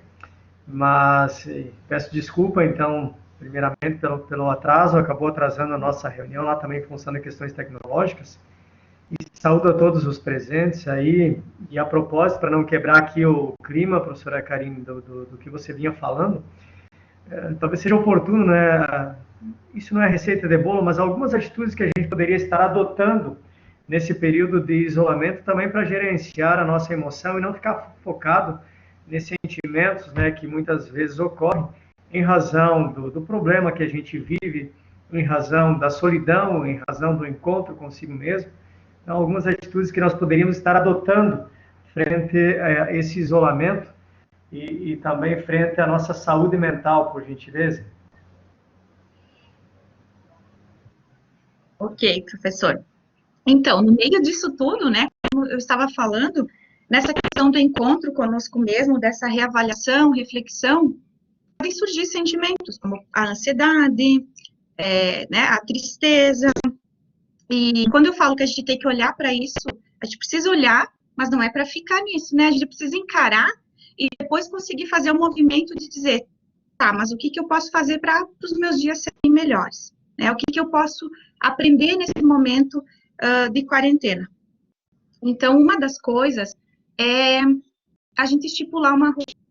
Speaker 5: mas peço desculpa, então, primeiramente pelo atraso, acabou atrasando a nossa reunião lá também em função de questões tecnológicas. E saúdo a todos os presentes aí, e a propósito, para não quebrar aqui o clima, professora Karine, do que você vinha falando, talvez seja oportuno, né? Isso não é receita de bolo, mas algumas atitudes que a gente poderia estar adotando nesse período de isolamento também para gerenciar a nossa emoção e não ficar focado nesses sentimentos, né, que muitas vezes ocorrem em razão do problema que a gente vive, em razão da solidão, em razão do encontro consigo mesmo. Então, algumas atitudes que nós poderíamos estar adotando frente a esse isolamento e também frente à nossa saúde mental, por gentileza.
Speaker 4: Ok, professor. Então, no meio disso tudo, né, como eu estava falando, nessa questão do encontro conosco mesmo, dessa reavaliação, reflexão, podem surgir sentimentos como a ansiedade, né, a tristeza. E quando eu falo que a gente tem que olhar para isso, a gente precisa olhar, mas não é para ficar nisso, né? A gente precisa encarar e depois conseguir fazer o movimento de dizer, tá, mas o que eu posso fazer para os meus dias serem melhores? Né? O que eu posso aprender nesse momento de quarentena? Então, uma das coisas é a gente estipular uma rotina.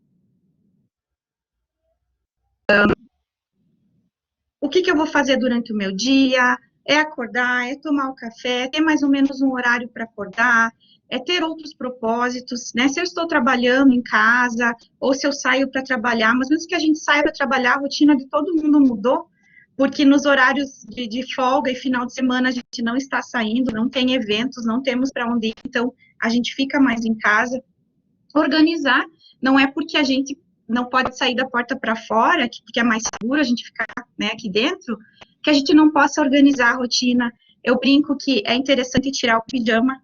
Speaker 4: O que eu vou fazer durante o meu dia? É acordar, é tomar o café, ter mais ou menos um horário para acordar, é ter outros propósitos, né? Se eu estou trabalhando em casa, ou se eu saio para trabalhar, mas mesmo que a gente saia para trabalhar, a rotina de todo mundo mudou, porque nos horários de folga e final de semana a gente não está saindo, não tem eventos, não temos para onde ir, então a gente fica mais em casa. Organizar, não é porque a gente não pode sair da porta para fora, porque é mais seguro a gente ficar, né, aqui dentro, que a gente não possa organizar a rotina. Eu brinco que é interessante tirar o pijama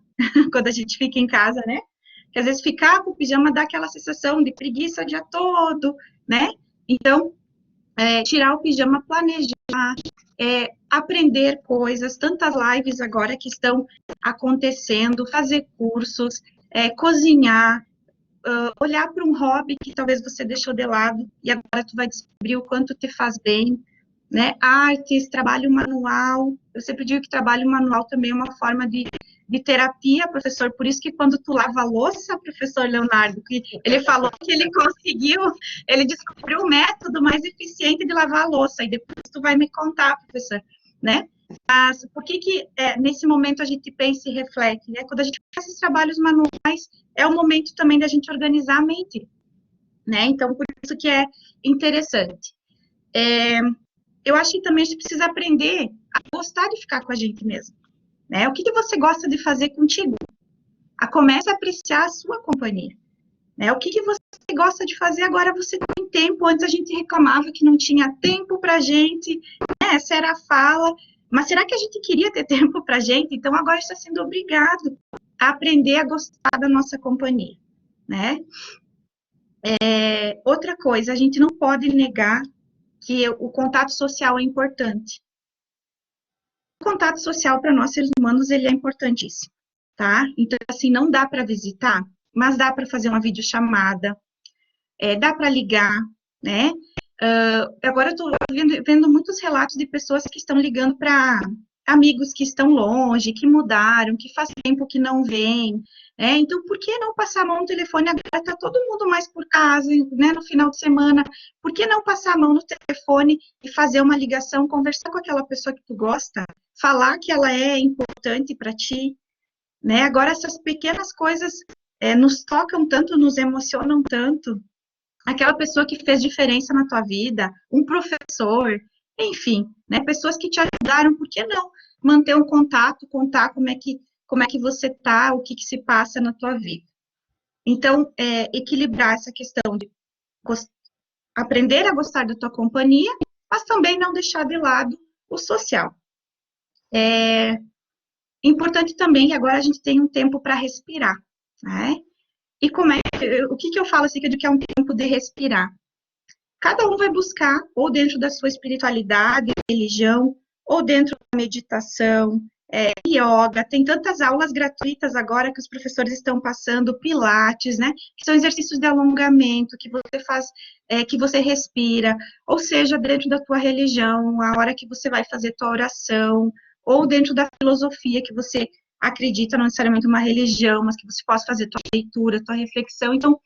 Speaker 4: quando a gente fica em casa, né? Porque às vezes ficar com o pijama dá aquela sensação de preguiça o dia todo, né? Então, tirar o pijama, planejar, aprender coisas, tantas lives agora que estão acontecendo, fazer cursos, cozinhar, olhar para um hobby que talvez você deixou de lado e agora tu vai descobrir o quanto te faz bem, né? Artes, trabalho manual. Eu sempre digo que trabalho manual também é uma forma de terapia, professor. Por isso que quando tu lava a louça, professor Leonardo, que ele falou que ele descobriu o método mais eficiente de lavar a louça, e depois tu vai me contar, professor, né? Mas por que nesse momento a gente pensa e reflete, né? Quando a gente faz esses trabalhos manuais, é o momento também da gente organizar a mente, né? Então, por isso que é interessante. Eu acho que também a gente precisa aprender a gostar de ficar com a gente mesmo, né? O que você gosta de fazer contigo? Comece a apreciar a sua companhia, né? O que você gosta de fazer agora? Você tem tempo. Antes a gente reclamava que não tinha tempo para a gente, né? Essa era a fala. Mas será que a gente queria ter tempo para a gente? Então agora está sendo obrigado a aprender a gostar da nossa companhia, né? Outra coisa, a gente não pode negar que o contato social é importante. O contato social para nós seres humanos, ele é importantíssimo, tá? Então, assim, não dá para visitar, mas dá para fazer uma videochamada, dá para ligar, né? Agora eu estou vendo muitos relatos de pessoas que estão ligando para amigos que estão longe, que mudaram, que faz tempo que não vêm, né? Então, por que não passar a mão no telefone? Agora está todo mundo mais por casa, né? No final de semana, por que não passar a mão no telefone e fazer uma ligação, conversar com aquela pessoa que tu gosta, falar que ela é importante para ti, né? Agora, essas pequenas coisas nos tocam tanto, nos emocionam tanto. Aquela pessoa que fez diferença na tua vida, um professor, enfim, né? Pessoas que te ajudaram, por que não manter um contato, contar como é que você tá, o que se passa na tua vida. Então, equilibrar essa questão de aprender a gostar da tua companhia, mas também não deixar de lado o social. Importante também que agora a gente tem um tempo para respirar, né? E o que eu falo acerca de que é um tempo de respirar? Cada um vai buscar, ou dentro da sua espiritualidade, religião, ou dentro da meditação, yoga, tem tantas aulas gratuitas agora que os professores estão passando, pilates, né, que são exercícios de alongamento, que você faz, que você respira, ou seja, dentro da tua religião, a hora que você vai fazer tua oração, ou dentro da filosofia que você acredita, não necessariamente uma religião, mas que você possa fazer tua leitura, tua reflexão. Então,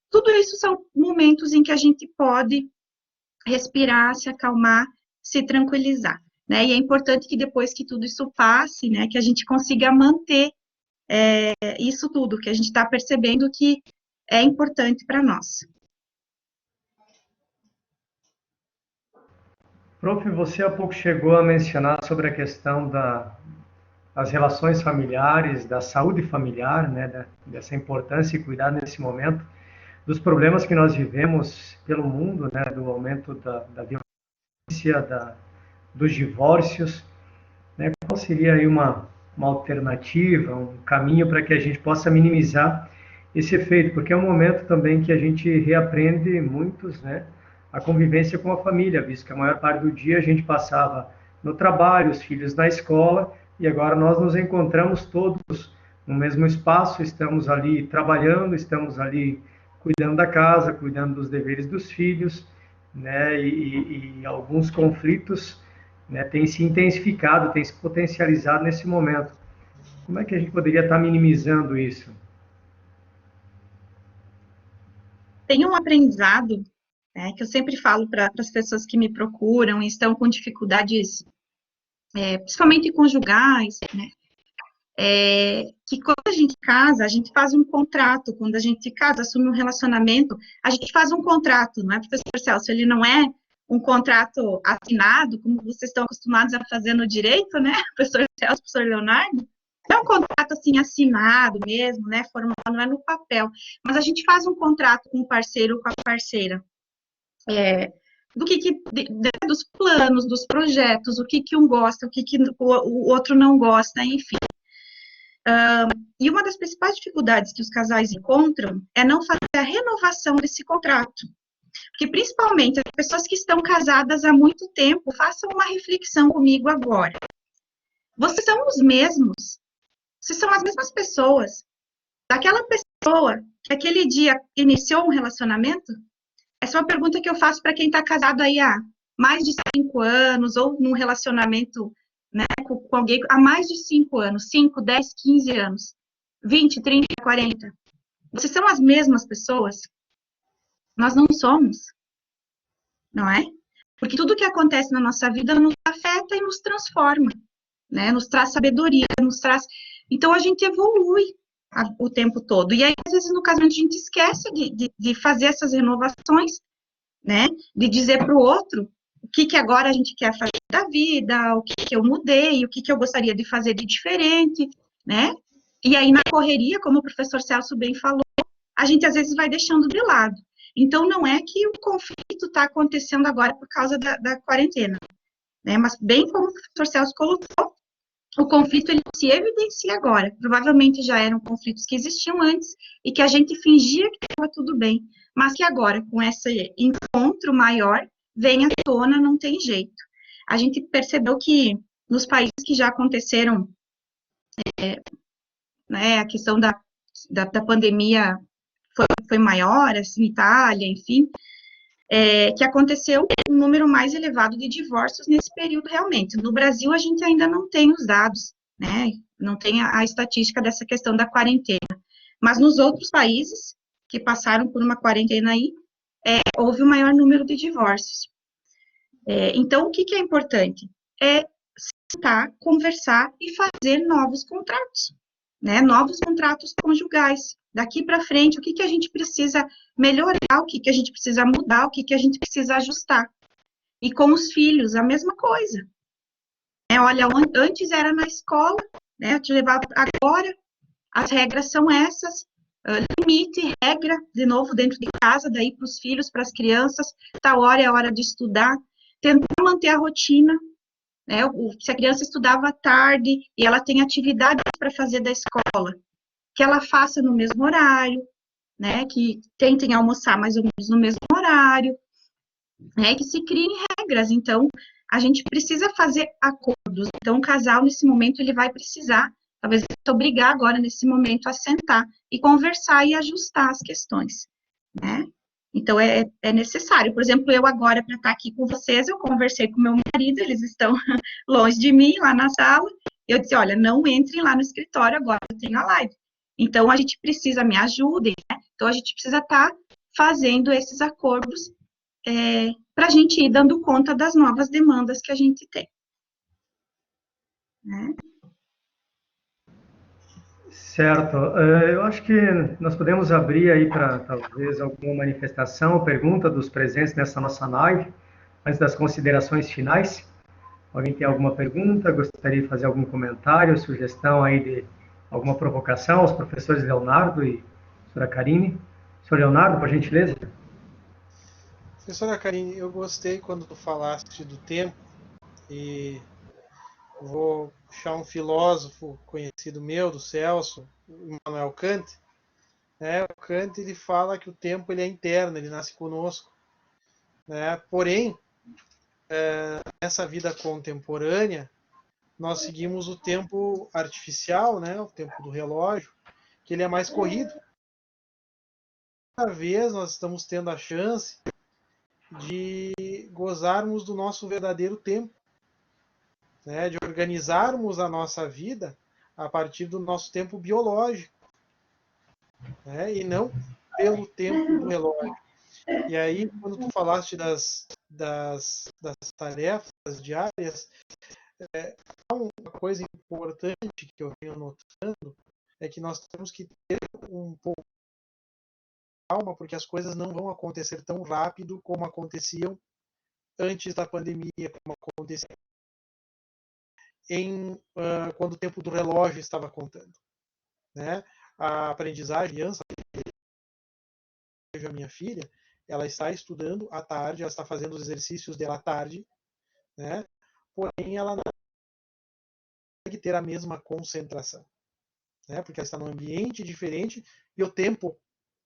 Speaker 4: tudo isso são momentos em que a gente pode respirar, se acalmar, se tranquilizar, né? E é importante que depois que tudo isso passe, né, que a gente consiga manter isso tudo, que a gente está percebendo que é importante para nós.
Speaker 5: Prof, você há pouco chegou a mencionar sobre a questão das relações familiares, da saúde familiar, né, dessa importância e cuidar nesse momento, dos problemas que nós vivemos pelo mundo, né, do aumento da violência, dos divórcios, né, qual seria aí uma alternativa, um caminho para que a gente possa minimizar esse efeito, porque é um momento também que a gente reaprende muitos, né, a convivência com a família, visto que a maior parte do dia a gente passava no trabalho, os filhos na escola, e agora nós nos encontramos todos no mesmo espaço, estamos ali trabalhando, estamos ali cuidando da casa, cuidando dos deveres dos filhos, né, e alguns conflitos, né, têm se intensificado, têm se potencializado nesse momento. Como é que a gente poderia estar minimizando isso?
Speaker 4: Tem um aprendizado, né, que eu sempre falo para as pessoas que me procuram e estão com dificuldades, principalmente conjugais, né, que quando a gente casa, a gente faz um contrato. Quando a gente casa, assume um relacionamento, a gente faz um contrato, não é, professor Celso? Ele não é um contrato assinado, como vocês estão acostumados a fazer no direito, né, professor Celso, professor Leonardo? Não é um contrato assim assinado mesmo, né, formal, não é no papel, mas a gente faz um contrato com o parceiro ou com a parceira, dos planos, dos projetos, o que um gosta, o que o outro não gosta, enfim. E uma das principais dificuldades que os casais encontram é não fazer a renovação desse contrato. Porque, principalmente, as pessoas que estão casadas há muito tempo, façam uma reflexão comigo agora. Vocês são os mesmos. Vocês são as mesmas pessoas. Daquela pessoa que aquele dia iniciou um relacionamento? Essa é uma pergunta que eu faço para quem está casado aí há mais de 5 anos, ou num relacionamento, né, com alguém há mais de 5 anos, 5, 10, 15 anos, 20, 30, 40. Vocês são as mesmas pessoas? Nós não somos, não é? Porque tudo que acontece na nossa vida nos afeta e nos transforma, né? Nos traz sabedoria, nos traz... Então, a gente evolui o tempo todo. E aí, às vezes, no casamento, a gente esquece de fazer essas renovações, né? De dizer para o outro o que agora a gente quer fazer da vida, o que eu mudei, o que eu gostaria de fazer de diferente, né? E aí, na correria, como o professor Celso bem falou, a gente às vezes vai deixando de lado. Então, não é que o conflito está acontecendo agora por causa da quarentena, né? Mas, bem como o professor Celso colocou, o conflito ele se evidencia agora. Provavelmente já eram conflitos que existiam antes e que a gente fingia que estava tudo bem, mas que agora, com esse encontro maior, vem à tona, não tem jeito. A gente percebeu que nos países que já aconteceram, né, a questão da pandemia foi maior, assim, Itália, enfim, que aconteceu um número mais elevado de divórcios nesse período realmente. No Brasil, a gente ainda não tem os dados, né? Não tem a estatística dessa questão da quarentena. Mas nos outros países que passaram por uma quarentena aí, houve um maior número de divórcios. Então, o que é importante? É sentar, conversar e fazer novos contratos, né? Novos contratos conjugais. Daqui para frente, o que a gente precisa melhorar, o que a gente precisa mudar, o que a gente precisa ajustar. E com os filhos, a mesma coisa. Olha, antes era na escola, né? Eu te levava agora, as regras são essas, limite, regra, de novo, dentro de casa, daí para os filhos, para as crianças, tal hora é a hora de estudar, tentar manter a rotina, né? Se a criança estudava à tarde e ela tem atividades para fazer da escola, que ela faça no mesmo horário, né? Que tentem almoçar mais ou menos no mesmo horário, né? Que se criem regras. Então, a gente precisa fazer acordos. Então, o casal, nesse momento, ele vai precisar, talvez, se obrigar agora, nesse momento, a sentar e conversar e ajustar as questões, né? Então, é necessário. Por exemplo, eu agora, para estar aqui com vocês, eu conversei com meu marido, eles estão longe de mim, lá na sala, eu disse, olha, não entrem lá no escritório agora, eu tenho a live. Então, a gente precisa, me ajudem, né? Então, a gente precisa estar fazendo esses acordos para a gente ir dando conta das novas demandas que a gente tem, né?
Speaker 5: Certo. Eu acho que nós podemos abrir aí para talvez alguma manifestação ou pergunta dos presentes nessa nossa live, antes das considerações finais. Alguém tem alguma pergunta? Gostaria de fazer algum comentário, sugestão aí de alguma provocação aos professores Leonardo e professora Karine? Professor Leonardo, por gentileza.
Speaker 2: Professora Karine, eu gostei quando tu falaste do tempo e vou puxar um filósofo conhecido meu, do Celso, Immanuel Kant. Né? O Kant ele fala que o tempo ele é interno, ele nasce conosco. Né? Porém, nessa vida contemporânea, nós seguimos o tempo artificial, né? O tempo do relógio, que ele é mais corrido. Cada vez nós estamos tendo a chance de gozarmos do nosso verdadeiro tempo, né? De organizarmos a nossa vida a partir do nosso tempo biológico, né? E não pelo tempo do relógio. E aí, quando tu falaste das tarefas diárias, uma coisa importante que eu venho notando é que nós temos que ter um pouco de calma, porque as coisas não vão acontecer tão rápido como aconteciam antes da pandemia, como acontecia quando o tempo do relógio estava contando. Né? A aprendizagem, a criança, a minha filha, ela está estudando à tarde, ela está fazendo os exercícios dela à tarde, né? Porém ela não consegue ter a mesma concentração, né? Porque ela está num ambiente diferente e o tempo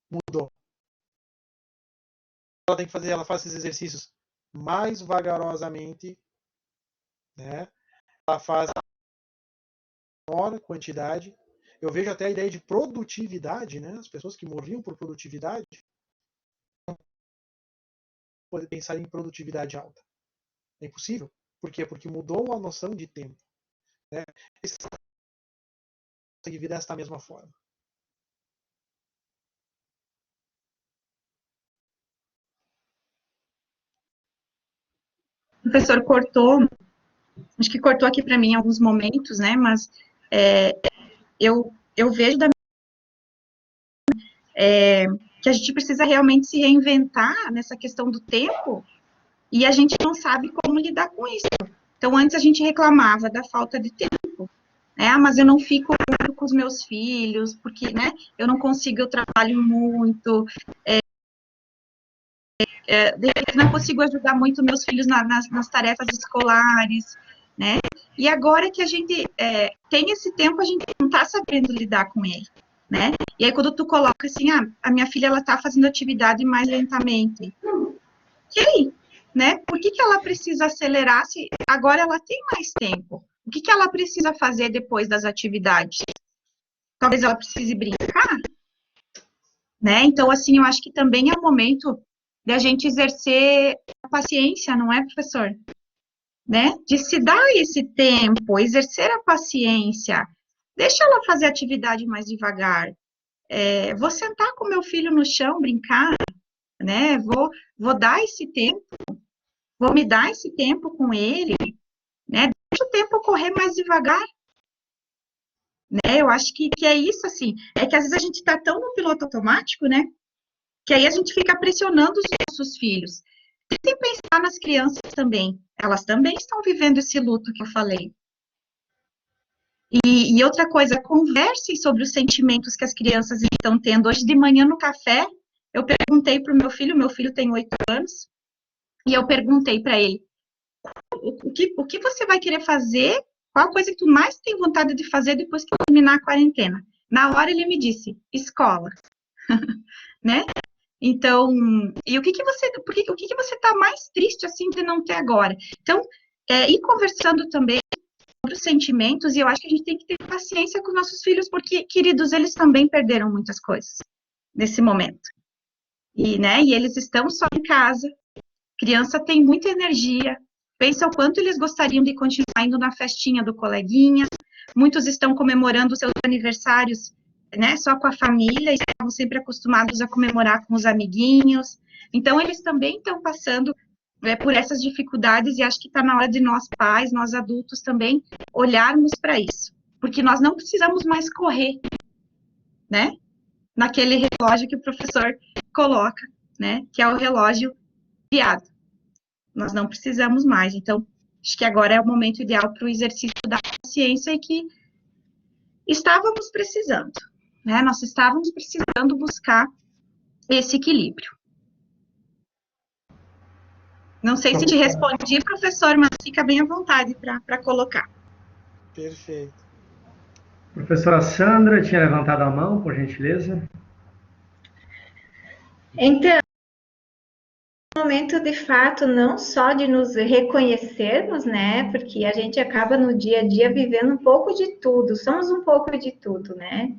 Speaker 2: mudou. Ela tem que fazer, ela faz esses exercícios mais vagarosamente, né? Ela faz menor quantidade. Eu vejo até a ideia de produtividade, né? As pessoas que morriam por produtividade podem pensar em produtividade alta. É impossível. Por quê? Porque mudou a noção de tempo. Né? Consegue vir desta mesma forma.
Speaker 4: O professor cortou acho que cortou aqui para mim em alguns momentos, né, mas eu vejo que a gente precisa realmente se reinventar nessa questão do tempo, e a gente não sabe como lidar com isso. Então, antes a gente reclamava da falta de tempo, né, mas eu não fico com os meus filhos, porque, né, eu não consigo, eu trabalho muito, de repente não consigo ajudar muito meus filhos nas tarefas escolares, né, e agora que a gente tem esse tempo, a gente não está sabendo lidar com ele, né, e aí quando tu coloca assim, a minha filha, ela está fazendo atividade mais lentamente, e aí, né, por que ela precisa acelerar se agora ela tem mais tempo? O que ela precisa fazer depois das atividades? Talvez ela precise brincar, né, então assim, eu acho que também é o momento de a gente exercer a paciência, não é, professor? Né? De se dar esse tempo, exercer a paciência, deixa ela fazer a atividade mais devagar. Vou sentar com meu filho no chão, brincar, né? Vou dar esse tempo, vou me dar esse tempo com ele, né? Deixa o tempo correr mais devagar. Né? Eu acho que é isso, assim, é que às vezes a gente está tão no piloto automático, né? Que aí a gente fica pressionando os nossos filhos. Tentem pensar nas crianças também. Elas também estão vivendo esse luto que eu falei. E outra coisa, conversem sobre os sentimentos que as crianças estão tendo. Hoje de manhã no café, eu perguntei para o meu filho tem 8 anos, e eu perguntei para ele, o que você vai querer fazer? Qual a coisa que tu mais tem vontade de fazer depois que terminar a quarentena? Na hora ele me disse, escola. Né? Então, e o que você está mais triste assim de não ter agora? Então, ir conversando também sobre os sentimentos, e eu acho que a gente tem que ter paciência com nossos filhos, porque, queridos, eles também perderam muitas coisas nesse momento. E, né, e eles estão só em casa, criança tem muita energia, pensa o quanto eles gostariam de continuar indo na festinha do coleguinha, muitos estão comemorando seus aniversários, né, só com a família, estavam sempre acostumados a comemorar com os amiguinhos, então eles também estão passando por essas dificuldades, e acho que está na hora de nós pais, nós adultos também, olharmos para isso, porque nós não precisamos mais correr, né, naquele relógio que o professor coloca, né, que é o relógio criado, nós não precisamos mais, então, acho que agora é o momento ideal para o exercício da paciência e que estávamos precisando, né? Nós estávamos precisando buscar esse equilíbrio. Não sei se te respondi, professor, mas fica bem à vontade para colocar.
Speaker 2: Perfeito.
Speaker 5: Professora Sandra, tinha levantado a mão, por gentileza.
Speaker 1: Então, momento de fato não só de nos reconhecermos, né? Porque a gente acaba no dia a dia vivendo um pouco de tudo, somos um pouco de tudo, né?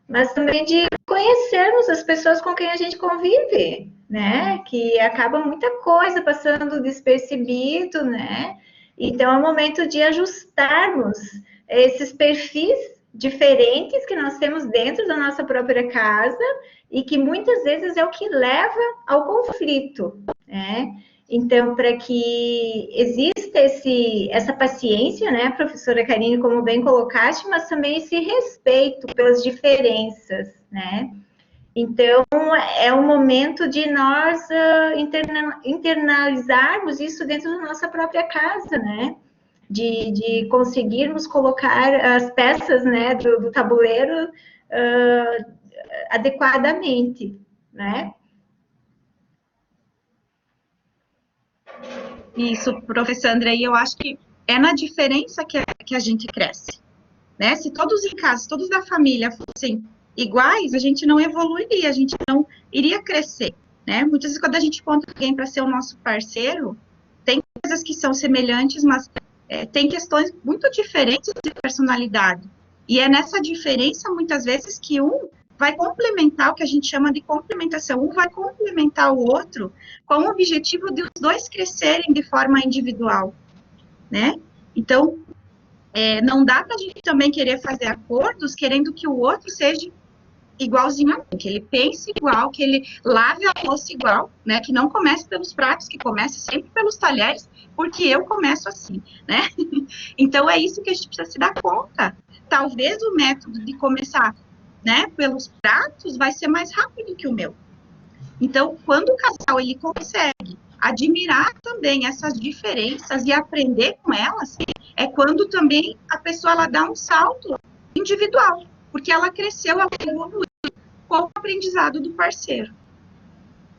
Speaker 1: Mas também de conhecermos as pessoas com quem a gente convive, né? Que acaba muita coisa passando despercebido, né? Então é o momento de ajustarmos esses perfis diferentes que nós temos dentro da nossa própria casa e que muitas vezes é o que leva ao conflito, né? Então, para que exista essa paciência, né, professora Karine, como bem colocaste, mas também esse respeito pelas diferenças, né? Então, é o momento de nós internalizarmos isso dentro da nossa própria casa, né? De conseguirmos colocar as peças, né, do tabuleiro adequadamente, né?
Speaker 4: Isso, professor Andrei, eu acho que é na diferença que a gente cresce, né? Se todos em casa, todos da família fossem iguais, a gente não evoluiria, a gente não iria crescer, né? Muitas vezes quando a gente encontra alguém para ser o nosso parceiro, tem coisas que são semelhantes, mas tem questões muito diferentes de personalidade. E é nessa diferença, muitas vezes, que um vai complementar o que a gente chama de complementação. Um vai complementar o outro com o objetivo de os dois crescerem de forma individual, né? Então, não dá para a gente também querer fazer acordos querendo que o outro seja igualzinho a mim, que ele pense igual, que ele lave a louça igual, né? Que não comece pelos pratos, que comece sempre pelos talheres, porque eu começo assim, né? Então, é isso que a gente precisa se dar conta. Talvez o método de começar, né, pelos pratos vai ser mais rápido que o meu. Então, quando o casal ele consegue admirar também essas diferenças e aprender com elas, é quando também a pessoa ela dá um salto individual, porque ela cresceu, ela evoluiu com o aprendizado do parceiro.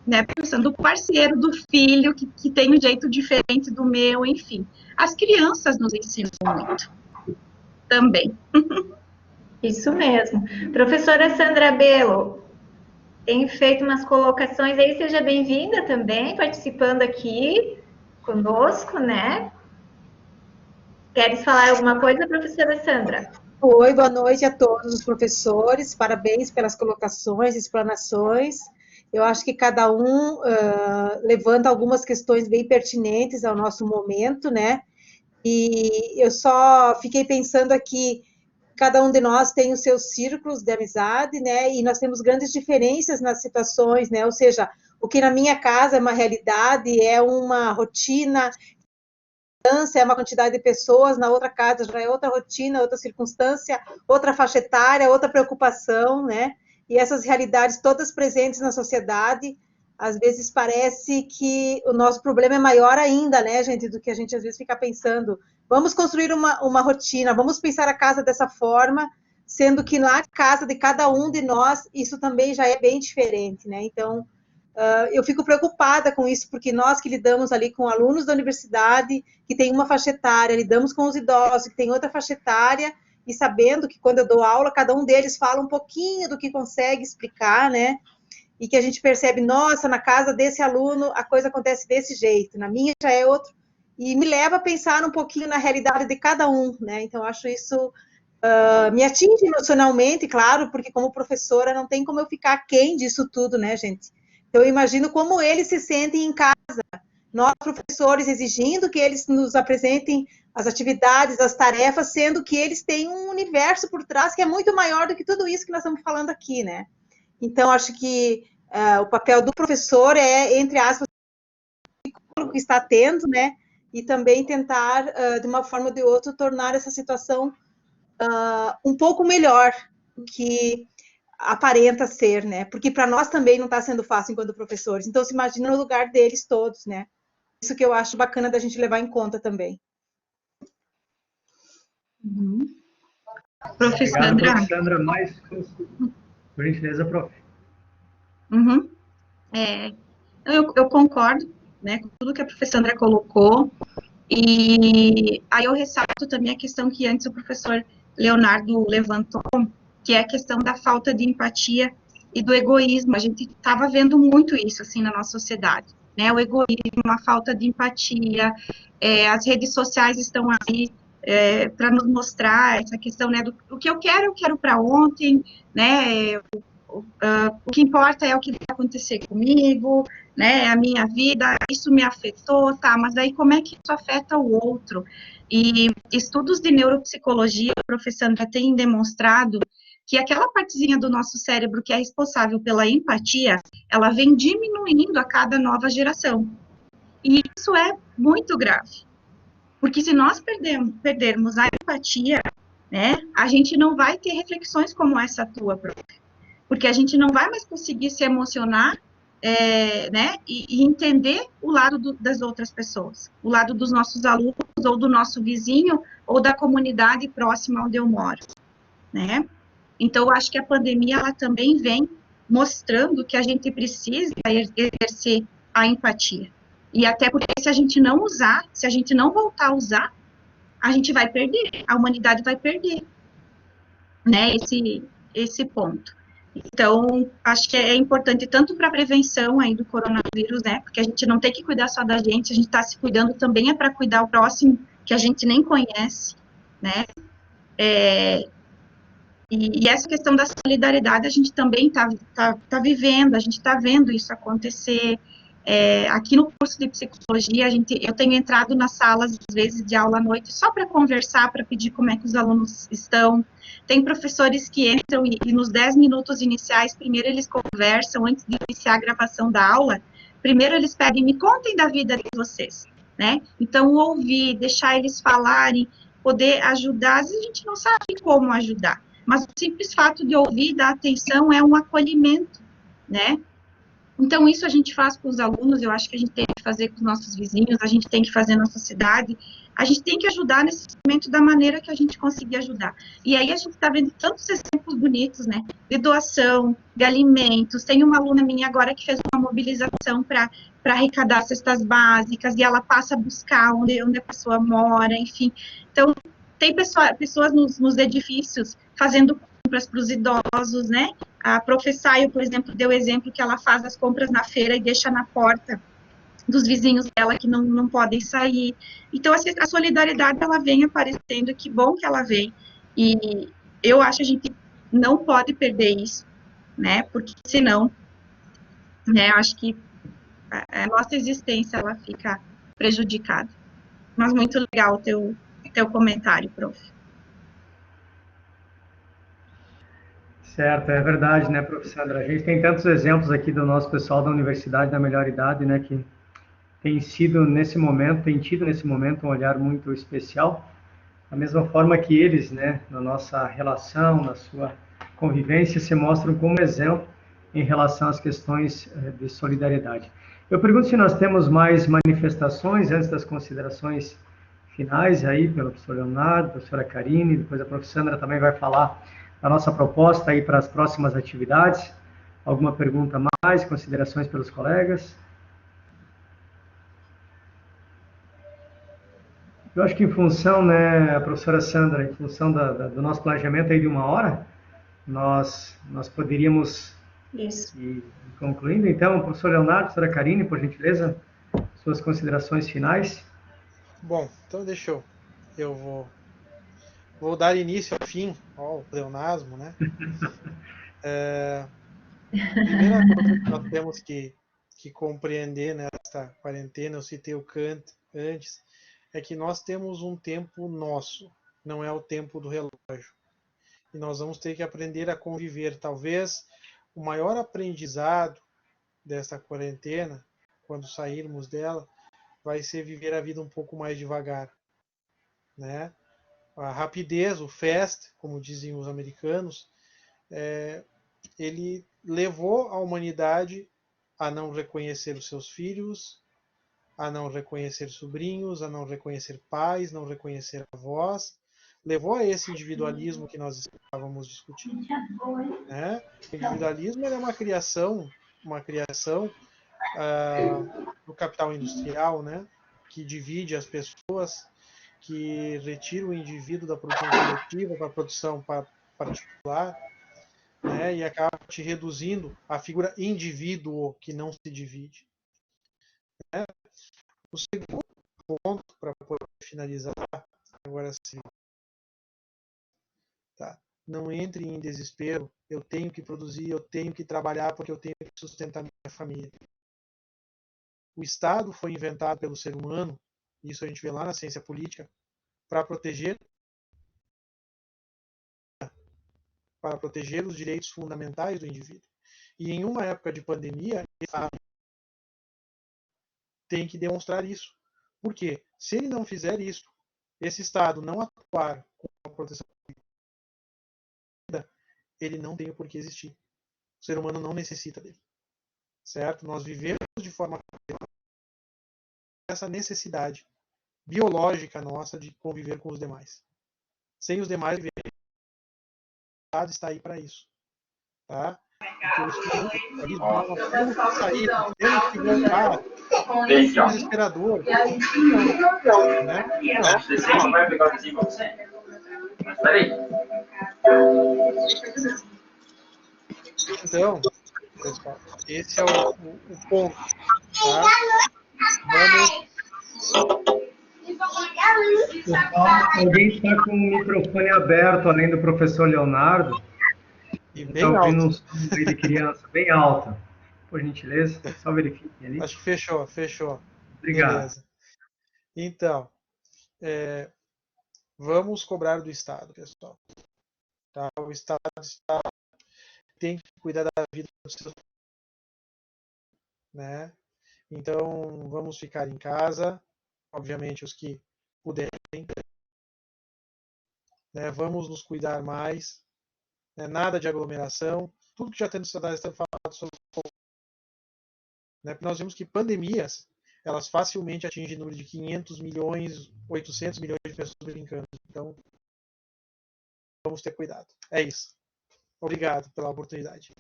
Speaker 4: Né? Pensando do parceiro, do filho, que tem um jeito diferente do meu, enfim. As crianças nos ensinam muito também.
Speaker 1: Isso mesmo. Professora Sandra Bello, tem feito umas colocações aí, seja bem-vinda também, participando aqui conosco, né? Queres falar alguma coisa, professora Sandra?
Speaker 6: Oi, boa noite a todos os professores, parabéns pelas colocações, explanações. Eu acho que cada um levanta algumas questões bem pertinentes ao nosso momento, né? E eu só fiquei pensando aqui, cada um de nós tem os seus círculos de amizade, né? E nós temos grandes diferenças nas situações, né? Ou seja, o que na minha casa é uma realidade, é uma rotina, é uma quantidade de pessoas, na outra casa já é outra rotina, outra circunstância, outra faixa etária, outra preocupação, né? E essas realidades todas presentes na sociedade, às vezes parece que o nosso problema é maior ainda, né, gente, do que a gente às vezes fica pensando. Vamos construir uma rotina, vamos pensar a casa dessa forma, sendo que na casa de cada um de nós, isso também já é bem diferente, né? Então, eu fico preocupada com isso, porque nós que lidamos ali com alunos da universidade, que tem uma faixa etária, lidamos com os idosos, que tem outra faixa etária, e sabendo que quando eu dou aula, cada um deles fala um pouquinho do que consegue explicar, né? E que a gente percebe, nossa, na casa desse aluno a coisa acontece desse jeito, na minha já é outro, e me leva a pensar um pouquinho na realidade de cada um, né? Então, acho isso me atinge emocionalmente, claro, porque como professora não tem como eu ficar aquém disso tudo, né, gente? Então, eu imagino como eles se sentem em casa, nós, professores, exigindo que eles nos apresentem as atividades, as tarefas, sendo que eles têm um universo por trás que é muito maior do que tudo isso que nós estamos falando aqui, né? Então, acho que o papel do professor é, entre aspas, que está atento, né? E também tentar, de uma forma ou de outra, tornar essa situação um pouco melhor do que aparenta ser, né? Porque para nós também não está sendo fácil enquanto professores. Então, se imagina no lugar deles todos, né? Isso que eu acho bacana da gente levar em conta também.
Speaker 4: Professora
Speaker 5: Obrigado,
Speaker 4: André.
Speaker 5: Sandra. Mais, por gentileza, prof.
Speaker 4: Eu concordo, né, com tudo que a professora André colocou, e aí eu ressalto também a questão que antes o professor Leonardo levantou, que é a questão da falta de empatia e do egoísmo. A gente estava vendo muito isso, assim, na nossa sociedade, né, o egoísmo, a falta de empatia, as redes sociais estão aí para nos mostrar essa questão, né, do que eu quero para ontem, né, o que importa é o que vai acontecer comigo, né, a minha vida, isso me afetou, tá, mas daí como é que isso afeta o outro? E estudos de neuropsicologia, a professora Sandra tem demonstrado que aquela partezinha do nosso cérebro que é responsável pela empatia, ela vem diminuindo a cada nova geração. E isso é muito grave, porque se nós perdermos a empatia, né, a gente não vai ter reflexões como essa tua, prof, porque a gente não vai mais conseguir se emocionar, né, e entender o lado das outras pessoas, o lado dos nossos alunos, ou do nosso vizinho, ou da comunidade próxima onde eu moro, né? Então, eu acho que a pandemia, ela também vem mostrando que a gente precisa exercer a empatia. E até porque se a gente não usar, se a gente não voltar a usar, a gente vai perder, a humanidade vai perder, né, esse ponto. Então, acho que é importante tanto para a prevenção aí do coronavírus, né, porque a gente não tem que cuidar só da gente, a gente está se cuidando também é para cuidar o próximo, que a gente nem conhece, né, e essa questão da solidariedade a gente também tá vivendo, a gente está vendo isso acontecer. Aqui no curso de psicologia, eu tenho entrado nas salas, às vezes, de aula à noite, só para conversar, para pedir como é que os alunos estão, Tem professores que entram e nos 10 minutos iniciais, primeiro eles conversam, antes de iniciar a gravação da aula, primeiro eles pedem, me contem da vida de vocês, né? Então, ouvir, deixar eles falarem, poder ajudar, às vezes a gente não sabe como ajudar, mas o simples fato de ouvir e dar atenção é um acolhimento, né? Então, isso a gente faz com os alunos, eu acho que a gente tem que fazer com os nossos vizinhos, a gente tem que fazer na nossa cidade, a gente tem que ajudar nesse momento da maneira que a gente conseguir ajudar. E aí a gente está vendo tantos exemplos bonitos, né, de doação, de alimentos. Tem uma aluna minha agora que fez uma mobilização para arrecadar cestas básicas, e ela passa a buscar onde a pessoa mora, enfim. Então, tem pessoas nos edifícios fazendo compras para os idosos, né? A professora, por exemplo, deu exemplo que ela faz as compras na feira e deixa na porta dos vizinhos dela que não podem sair. Então, a solidariedade, ela vem aparecendo, que bom que ela vem. E eu acho que a gente não pode perder isso, né? Porque senão, né, eu acho que a nossa existência, ela fica prejudicada. Mas muito legal o teu comentário, prof.
Speaker 5: Certo, é verdade, né, professora? A gente tem tantos exemplos aqui do nosso pessoal da Universidade da Melhor Idade, né, que tem tido nesse momento um olhar muito especial, da mesma forma que eles, né, na nossa relação, na sua convivência, se mostram como exemplo em relação às questões de solidariedade. Eu pergunto se nós temos mais manifestações antes das considerações finais aí pelo professor Leonardo, professora Karine, depois a professora Sandra também vai falar da nossa proposta aí para as próximas atividades. Alguma pergunta mais, considerações pelos colegas? Eu acho que em função, né, professora Sandra, em função do nosso planejamento aí de 1 hora, nós poderíamos ir concluindo. Então, professor Leonardo, professora Karine, por gentileza, suas considerações finais.
Speaker 2: Bom, então deixa eu vou dar início ao fim ao pleonasmo, né? Primeira coisa que nós temos que compreender nesta quarentena, eu citei o Kant antes, é que nós temos um tempo nosso, não é o tempo do relógio. E nós vamos ter que aprender a conviver. Talvez o maior aprendizado desta quarentena, quando sairmos dela, vai ser viver a vida um pouco mais devagar, né? A rapidez, o fast, como dizem os americanos, ele levou a humanidade a não reconhecer os seus filhos, a não reconhecer sobrinhos, a não reconhecer pais, não reconhecer avós, levou a esse individualismo que nós estávamos discutindo, né? O individualismo é uma criação do capital industrial, né? Que divide as pessoas, que retira o indivíduo da produção coletiva para a produção particular, né? E acaba te reduzindo a figura indivíduo que não se divide. Né? O segundo ponto, para poder finalizar, agora sim, tá? Não entre em desespero. Eu tenho que produzir, eu tenho que trabalhar porque eu tenho que sustentar minha família. O Estado foi inventado pelo ser humano, isso a gente vê lá na ciência política, para proteger os direitos fundamentais do indivíduo. E em uma época de pandemia, o Estado tem que demonstrar isso. Por quê? Se ele não fizer isso, esse Estado não atuar com a proteção da vida, ele não tem o porquê existir. O ser humano não necessita dele. Certo? Nós vivemos de forma essa necessidade biológica nossa de conviver com os demais. Sem os demais, o Estado está aí para isso. Tá? Porque nós temos que sair, temos que voltar. É desesperador. Né? Então, pessoal, esse é o ponto. Tá?
Speaker 5: Alguém está com o microfone aberto, além do professor Leonardo.
Speaker 2: E
Speaker 5: bem alto. Ouvindo um som de criança bem alto. Por gentileza, só verifiquem ali.
Speaker 2: Acho que fechou.
Speaker 5: Obrigado.
Speaker 2: Beleza. Então, vamos cobrar do Estado, pessoal. tá? O Estado tem que cuidar da vida dos seus, né? Então, vamos ficar em casa, obviamente os que puderem, né? Vamos nos cuidar mais, né? Nada de aglomeração, tudo que já temos falado sobre, né? Porque nós vimos que pandemias, elas facilmente atingem o número de 500 milhões, 800 milhões de pessoas brincando. Então, vamos ter cuidado. É isso. Obrigado pela oportunidade.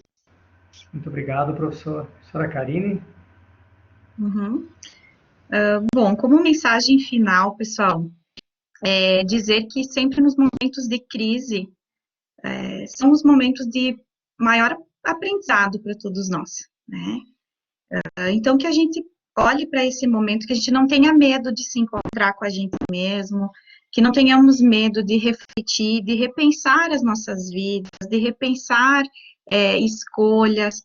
Speaker 5: Muito obrigado, professora Karine.
Speaker 4: Uhum. Bom, como mensagem final, pessoal, dizer que sempre nos momentos de crise são os momentos de maior aprendizado para todos nós, né? Então, que a gente olhe para esse momento, que a gente não tenha medo de se encontrar com a gente mesmo, que não tenhamos medo de refletir, de repensar as nossas vidas, de repensar escolhas,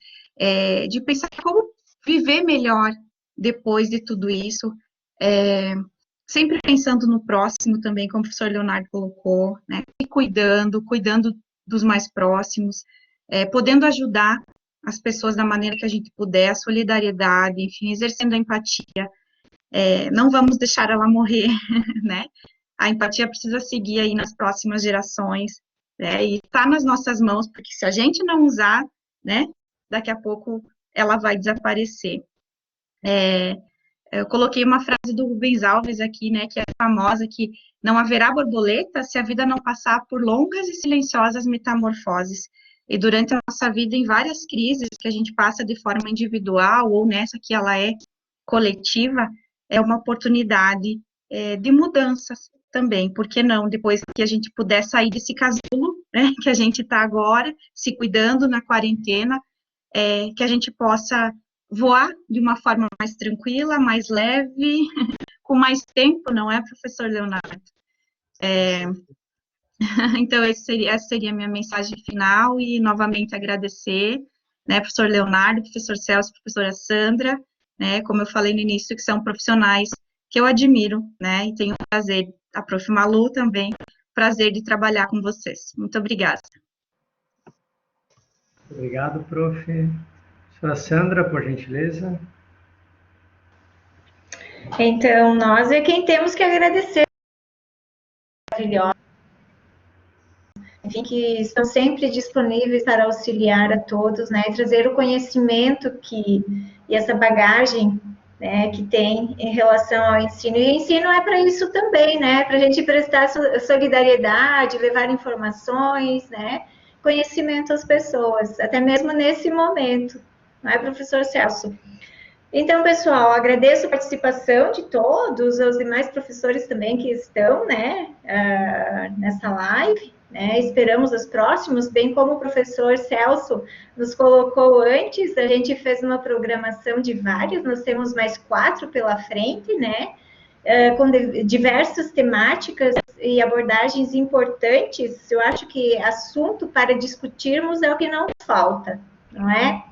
Speaker 4: de pensar como viver melhor depois de tudo isso, sempre pensando no próximo também, como o professor Leonardo colocou, né, e cuidando dos mais próximos, podendo ajudar as pessoas da maneira que a gente puder, a solidariedade, enfim, exercendo a empatia, não vamos deixar ela morrer, né, a empatia precisa seguir aí nas próximas gerações, né, e está nas nossas mãos, porque se a gente não usar, né, daqui a pouco ela vai desaparecer. Eu coloquei uma frase do Rubens Alves aqui, né, que é famosa, que não haverá borboleta se a vida não passar por longas e silenciosas metamorfoses. E durante a nossa vida, em várias crises que a gente passa de forma individual, ou nessa que ela é coletiva, é uma oportunidade de mudanças também, por que não? Depois que a gente puder sair desse casulo, né, que a gente está agora, se cuidando na quarentena, que a gente possa voar de uma forma mais tranquila, mais leve, com mais tempo, não é, professor Leonardo? Então, essa seria a minha mensagem final, e novamente agradecer, né, professor Leonardo, professor Celso, professora Sandra, né, como eu falei no início, que são profissionais que eu admiro, né, e tenho o prazer, a prof. Malu também, prazer de trabalhar com vocês. Muito obrigada.
Speaker 5: Obrigado, prof. Professora Sandra, por gentileza.
Speaker 1: Então, nós é quem temos que agradecer. Enfim, que estão sempre disponíveis para auxiliar a todos, né, e trazer o conhecimento e essa bagagem, né, que tem em relação ao ensino. E o ensino é para isso também, né, para a gente prestar solidariedade, levar informações, né, conhecimento às pessoas, até mesmo nesse momento, não é, professor Celso? Então, pessoal, agradeço a participação de todos, os demais professores também que estão, né, nessa live, né, esperamos os próximos, bem como o professor Celso nos colocou antes, a gente fez uma programação de vários, nós temos mais 4 pela frente, né, com diversas temáticas e abordagens importantes. Eu acho que assunto para discutirmos é o que não falta, não é?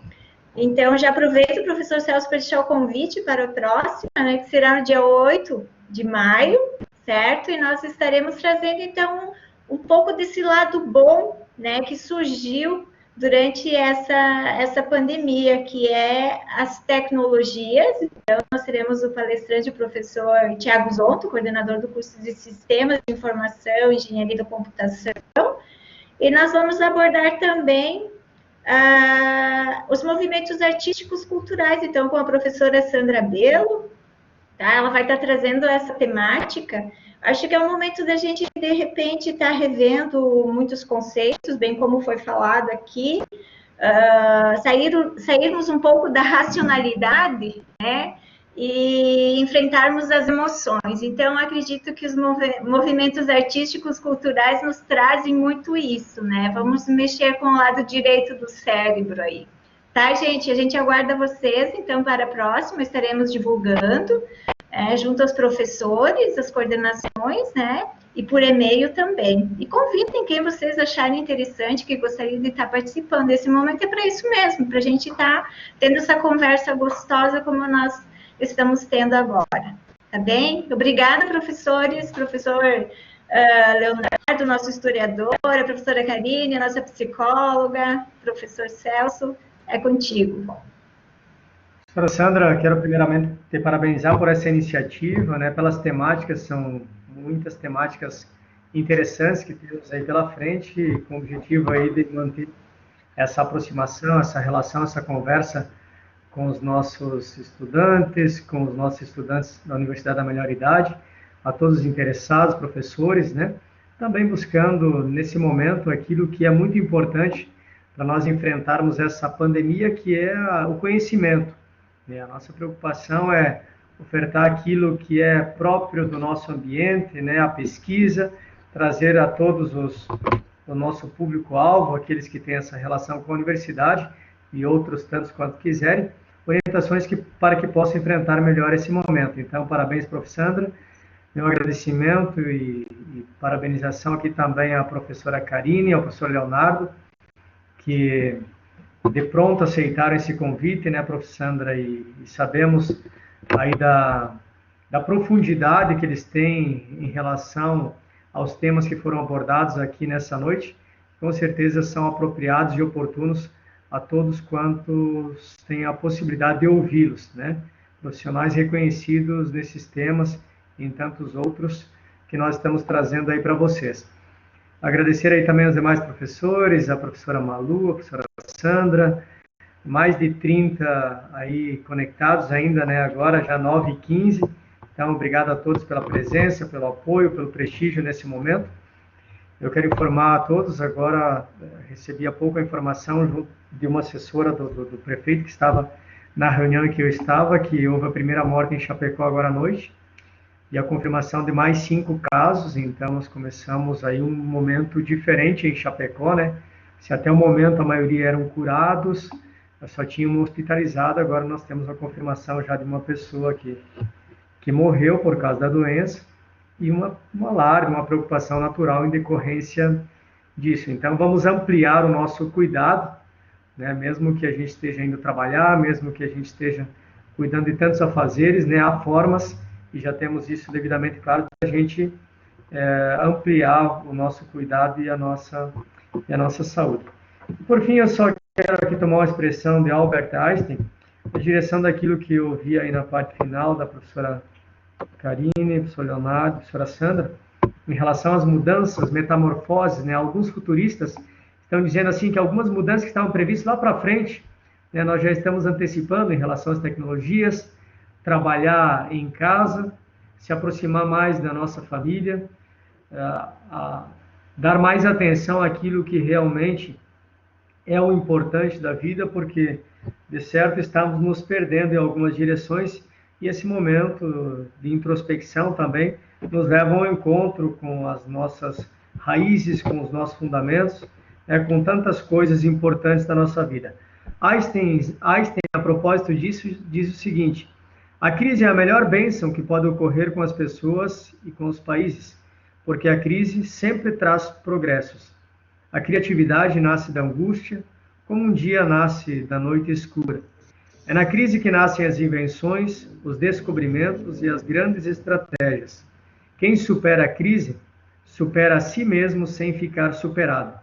Speaker 1: Então, já aproveito, professor Celso, para deixar o convite para a próxima, né, que será no dia 8 de maio, certo? E nós estaremos trazendo, então, um pouco desse lado bom, né, que surgiu durante essa pandemia, que é as tecnologias. Então, nós teremos o palestrante, o professor Tiago Zonto, coordenador do curso de Sistemas de Informação e Engenharia da Computação, e nós vamos abordar também os movimentos artísticos culturais, então, com a professora Sandra Belo, tá? Ela vai estar trazendo essa temática. Acho que é o momento da gente, de repente, estar revendo muitos conceitos, bem como foi falado aqui, sairmos um pouco da racionalidade, né? E enfrentarmos as emoções. Então, acredito que os movimentos artísticos culturais nos trazem muito isso, né? Vamos mexer com o lado direito do cérebro aí. Tá, gente? A gente aguarda vocês, então, para a próxima. Estaremos divulgando, junto aos professores, as coordenações, né? E por e-mail também. E convidem quem vocês acharem interessante, que gostaria de estar participando. Esse momento é para isso mesmo, para a gente estar tendo essa conversa gostosa como nós estamos tendo agora, tá bem? Obrigada, professores, professor Leonardo, nosso historiador, a professora Karine, nossa psicóloga, professor Celso, é contigo.
Speaker 5: Professora Sandra, quero primeiramente te parabenizar por essa iniciativa, né, pelas temáticas, são muitas temáticas interessantes que temos aí pela frente, com o objetivo aí de manter essa aproximação, essa relação, essa conversa com os nossos estudantes da Universidade da Melhor Idade, a todos os interessados, professores, né? Também buscando, nesse momento, aquilo que é muito importante para nós enfrentarmos essa pandemia, que é o conhecimento. Né? A nossa preocupação é ofertar aquilo que é próprio do nosso ambiente, né? A pesquisa, trazer a todos o nosso público-alvo, aqueles que têm essa relação com a universidade e outros tantos quanto quiserem, orientações para que possam enfrentar melhor esse momento. Então, parabéns, prof. Sandra, meu agradecimento e parabenização aqui também à professora Karine, ao professor Leonardo, que de pronto aceitaram esse convite, né, prof. Sandra, e sabemos aí da profundidade que eles têm em relação aos temas que foram abordados aqui nessa noite, com certeza são apropriados e oportunos a todos quantos têm a possibilidade de ouvi-los, né? Profissionais reconhecidos nesses temas e em tantos outros que nós estamos trazendo aí para vocês. Agradecer aí também aos demais professores, a professora Malu, a professora Sandra, mais de 30 aí conectados ainda, né? Agora já 9h15. Então, obrigado a todos pela presença, pelo apoio, pelo prestígio nesse momento. Eu quero informar a todos, agora recebi há pouco a informação de uma assessora do prefeito que estava na reunião em que eu estava, que houve a primeira morte em Chapecó agora à noite, e a confirmação de mais 5 casos, então nós começamos aí um momento diferente em Chapecó, né? Se até o momento a maioria eram curados, só tinha um hospitalizado, agora nós temos a confirmação já de uma pessoa que morreu por causa da doença, e um alarme, uma preocupação natural em decorrência disso. Então, vamos ampliar o nosso cuidado, né? Mesmo que a gente esteja indo trabalhar, mesmo que a gente esteja cuidando de tantos afazeres, né? Há formas, e já temos isso devidamente claro, de a gente ampliar o nosso cuidado e a nossa saúde. E, por fim, eu só quero aqui tomar uma expressão de Albert Einstein, na direção daquilo que eu vi aí na parte final da professora Karine, professor Leonardo, professora Sandra, em relação às mudanças, metamorfoses, né? Alguns futuristas estão dizendo assim que algumas mudanças que estavam previstas lá para frente, né, nós já estamos antecipando em relação às tecnologias, trabalhar em casa, se aproximar mais da nossa família, dar mais atenção àquilo que realmente é o importante da vida, porque, de certo, estamos nos perdendo em algumas direções, e esse momento de introspecção também nos leva ao encontro com as nossas raízes, com os nossos fundamentos, né, com tantas coisas importantes da nossa vida. Einstein, a propósito disso, diz o seguinte: a crise é a melhor bênção que pode ocorrer com as pessoas e com os países, porque a crise sempre traz progressos. A criatividade nasce da angústia, como um dia nasce da noite escura. É na crise que nascem as invenções, os descobrimentos e as grandes estratégias. Quem supera a crise, supera a si mesmo sem ficar superado.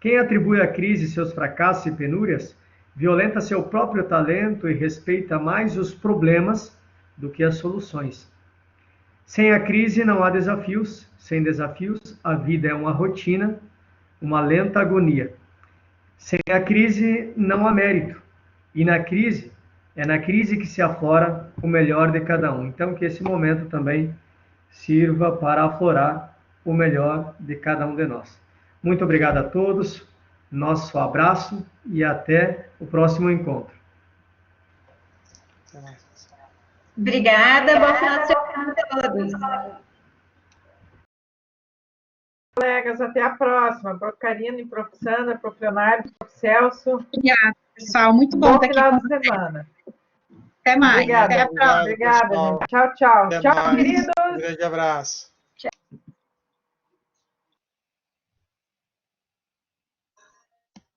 Speaker 5: Quem atribui à crise seus fracassos e penúrias, violenta seu próprio talento e respeita mais os problemas do que as soluções. Sem a crise não há desafios, sem desafios a vida é uma rotina, uma lenta agonia. Sem a crise não há mérito, e na crise, é na crise que se aflora o melhor de cada um. Então, que esse momento também sirva para aflorar o melhor de cada um de nós. Muito obrigado a todos, nosso abraço e até o próximo encontro.
Speaker 1: Obrigada, bom final de semana a todos.
Speaker 3: Colegas, até a próxima. Prof. Karine, prof. Sandra, prof. Leonardo, prof. Celso.
Speaker 4: Obrigada, pessoal. Muito bom estar aqui.
Speaker 3: Bom final de semana.
Speaker 4: Até mais.
Speaker 3: Obrigada,
Speaker 4: Até a próxima.
Speaker 3: Obrigada, gente. Tchau, tchau.
Speaker 2: Até
Speaker 3: Tchau,
Speaker 2: mais.
Speaker 3: queridos.
Speaker 2: Um grande abraço.
Speaker 1: Tchau.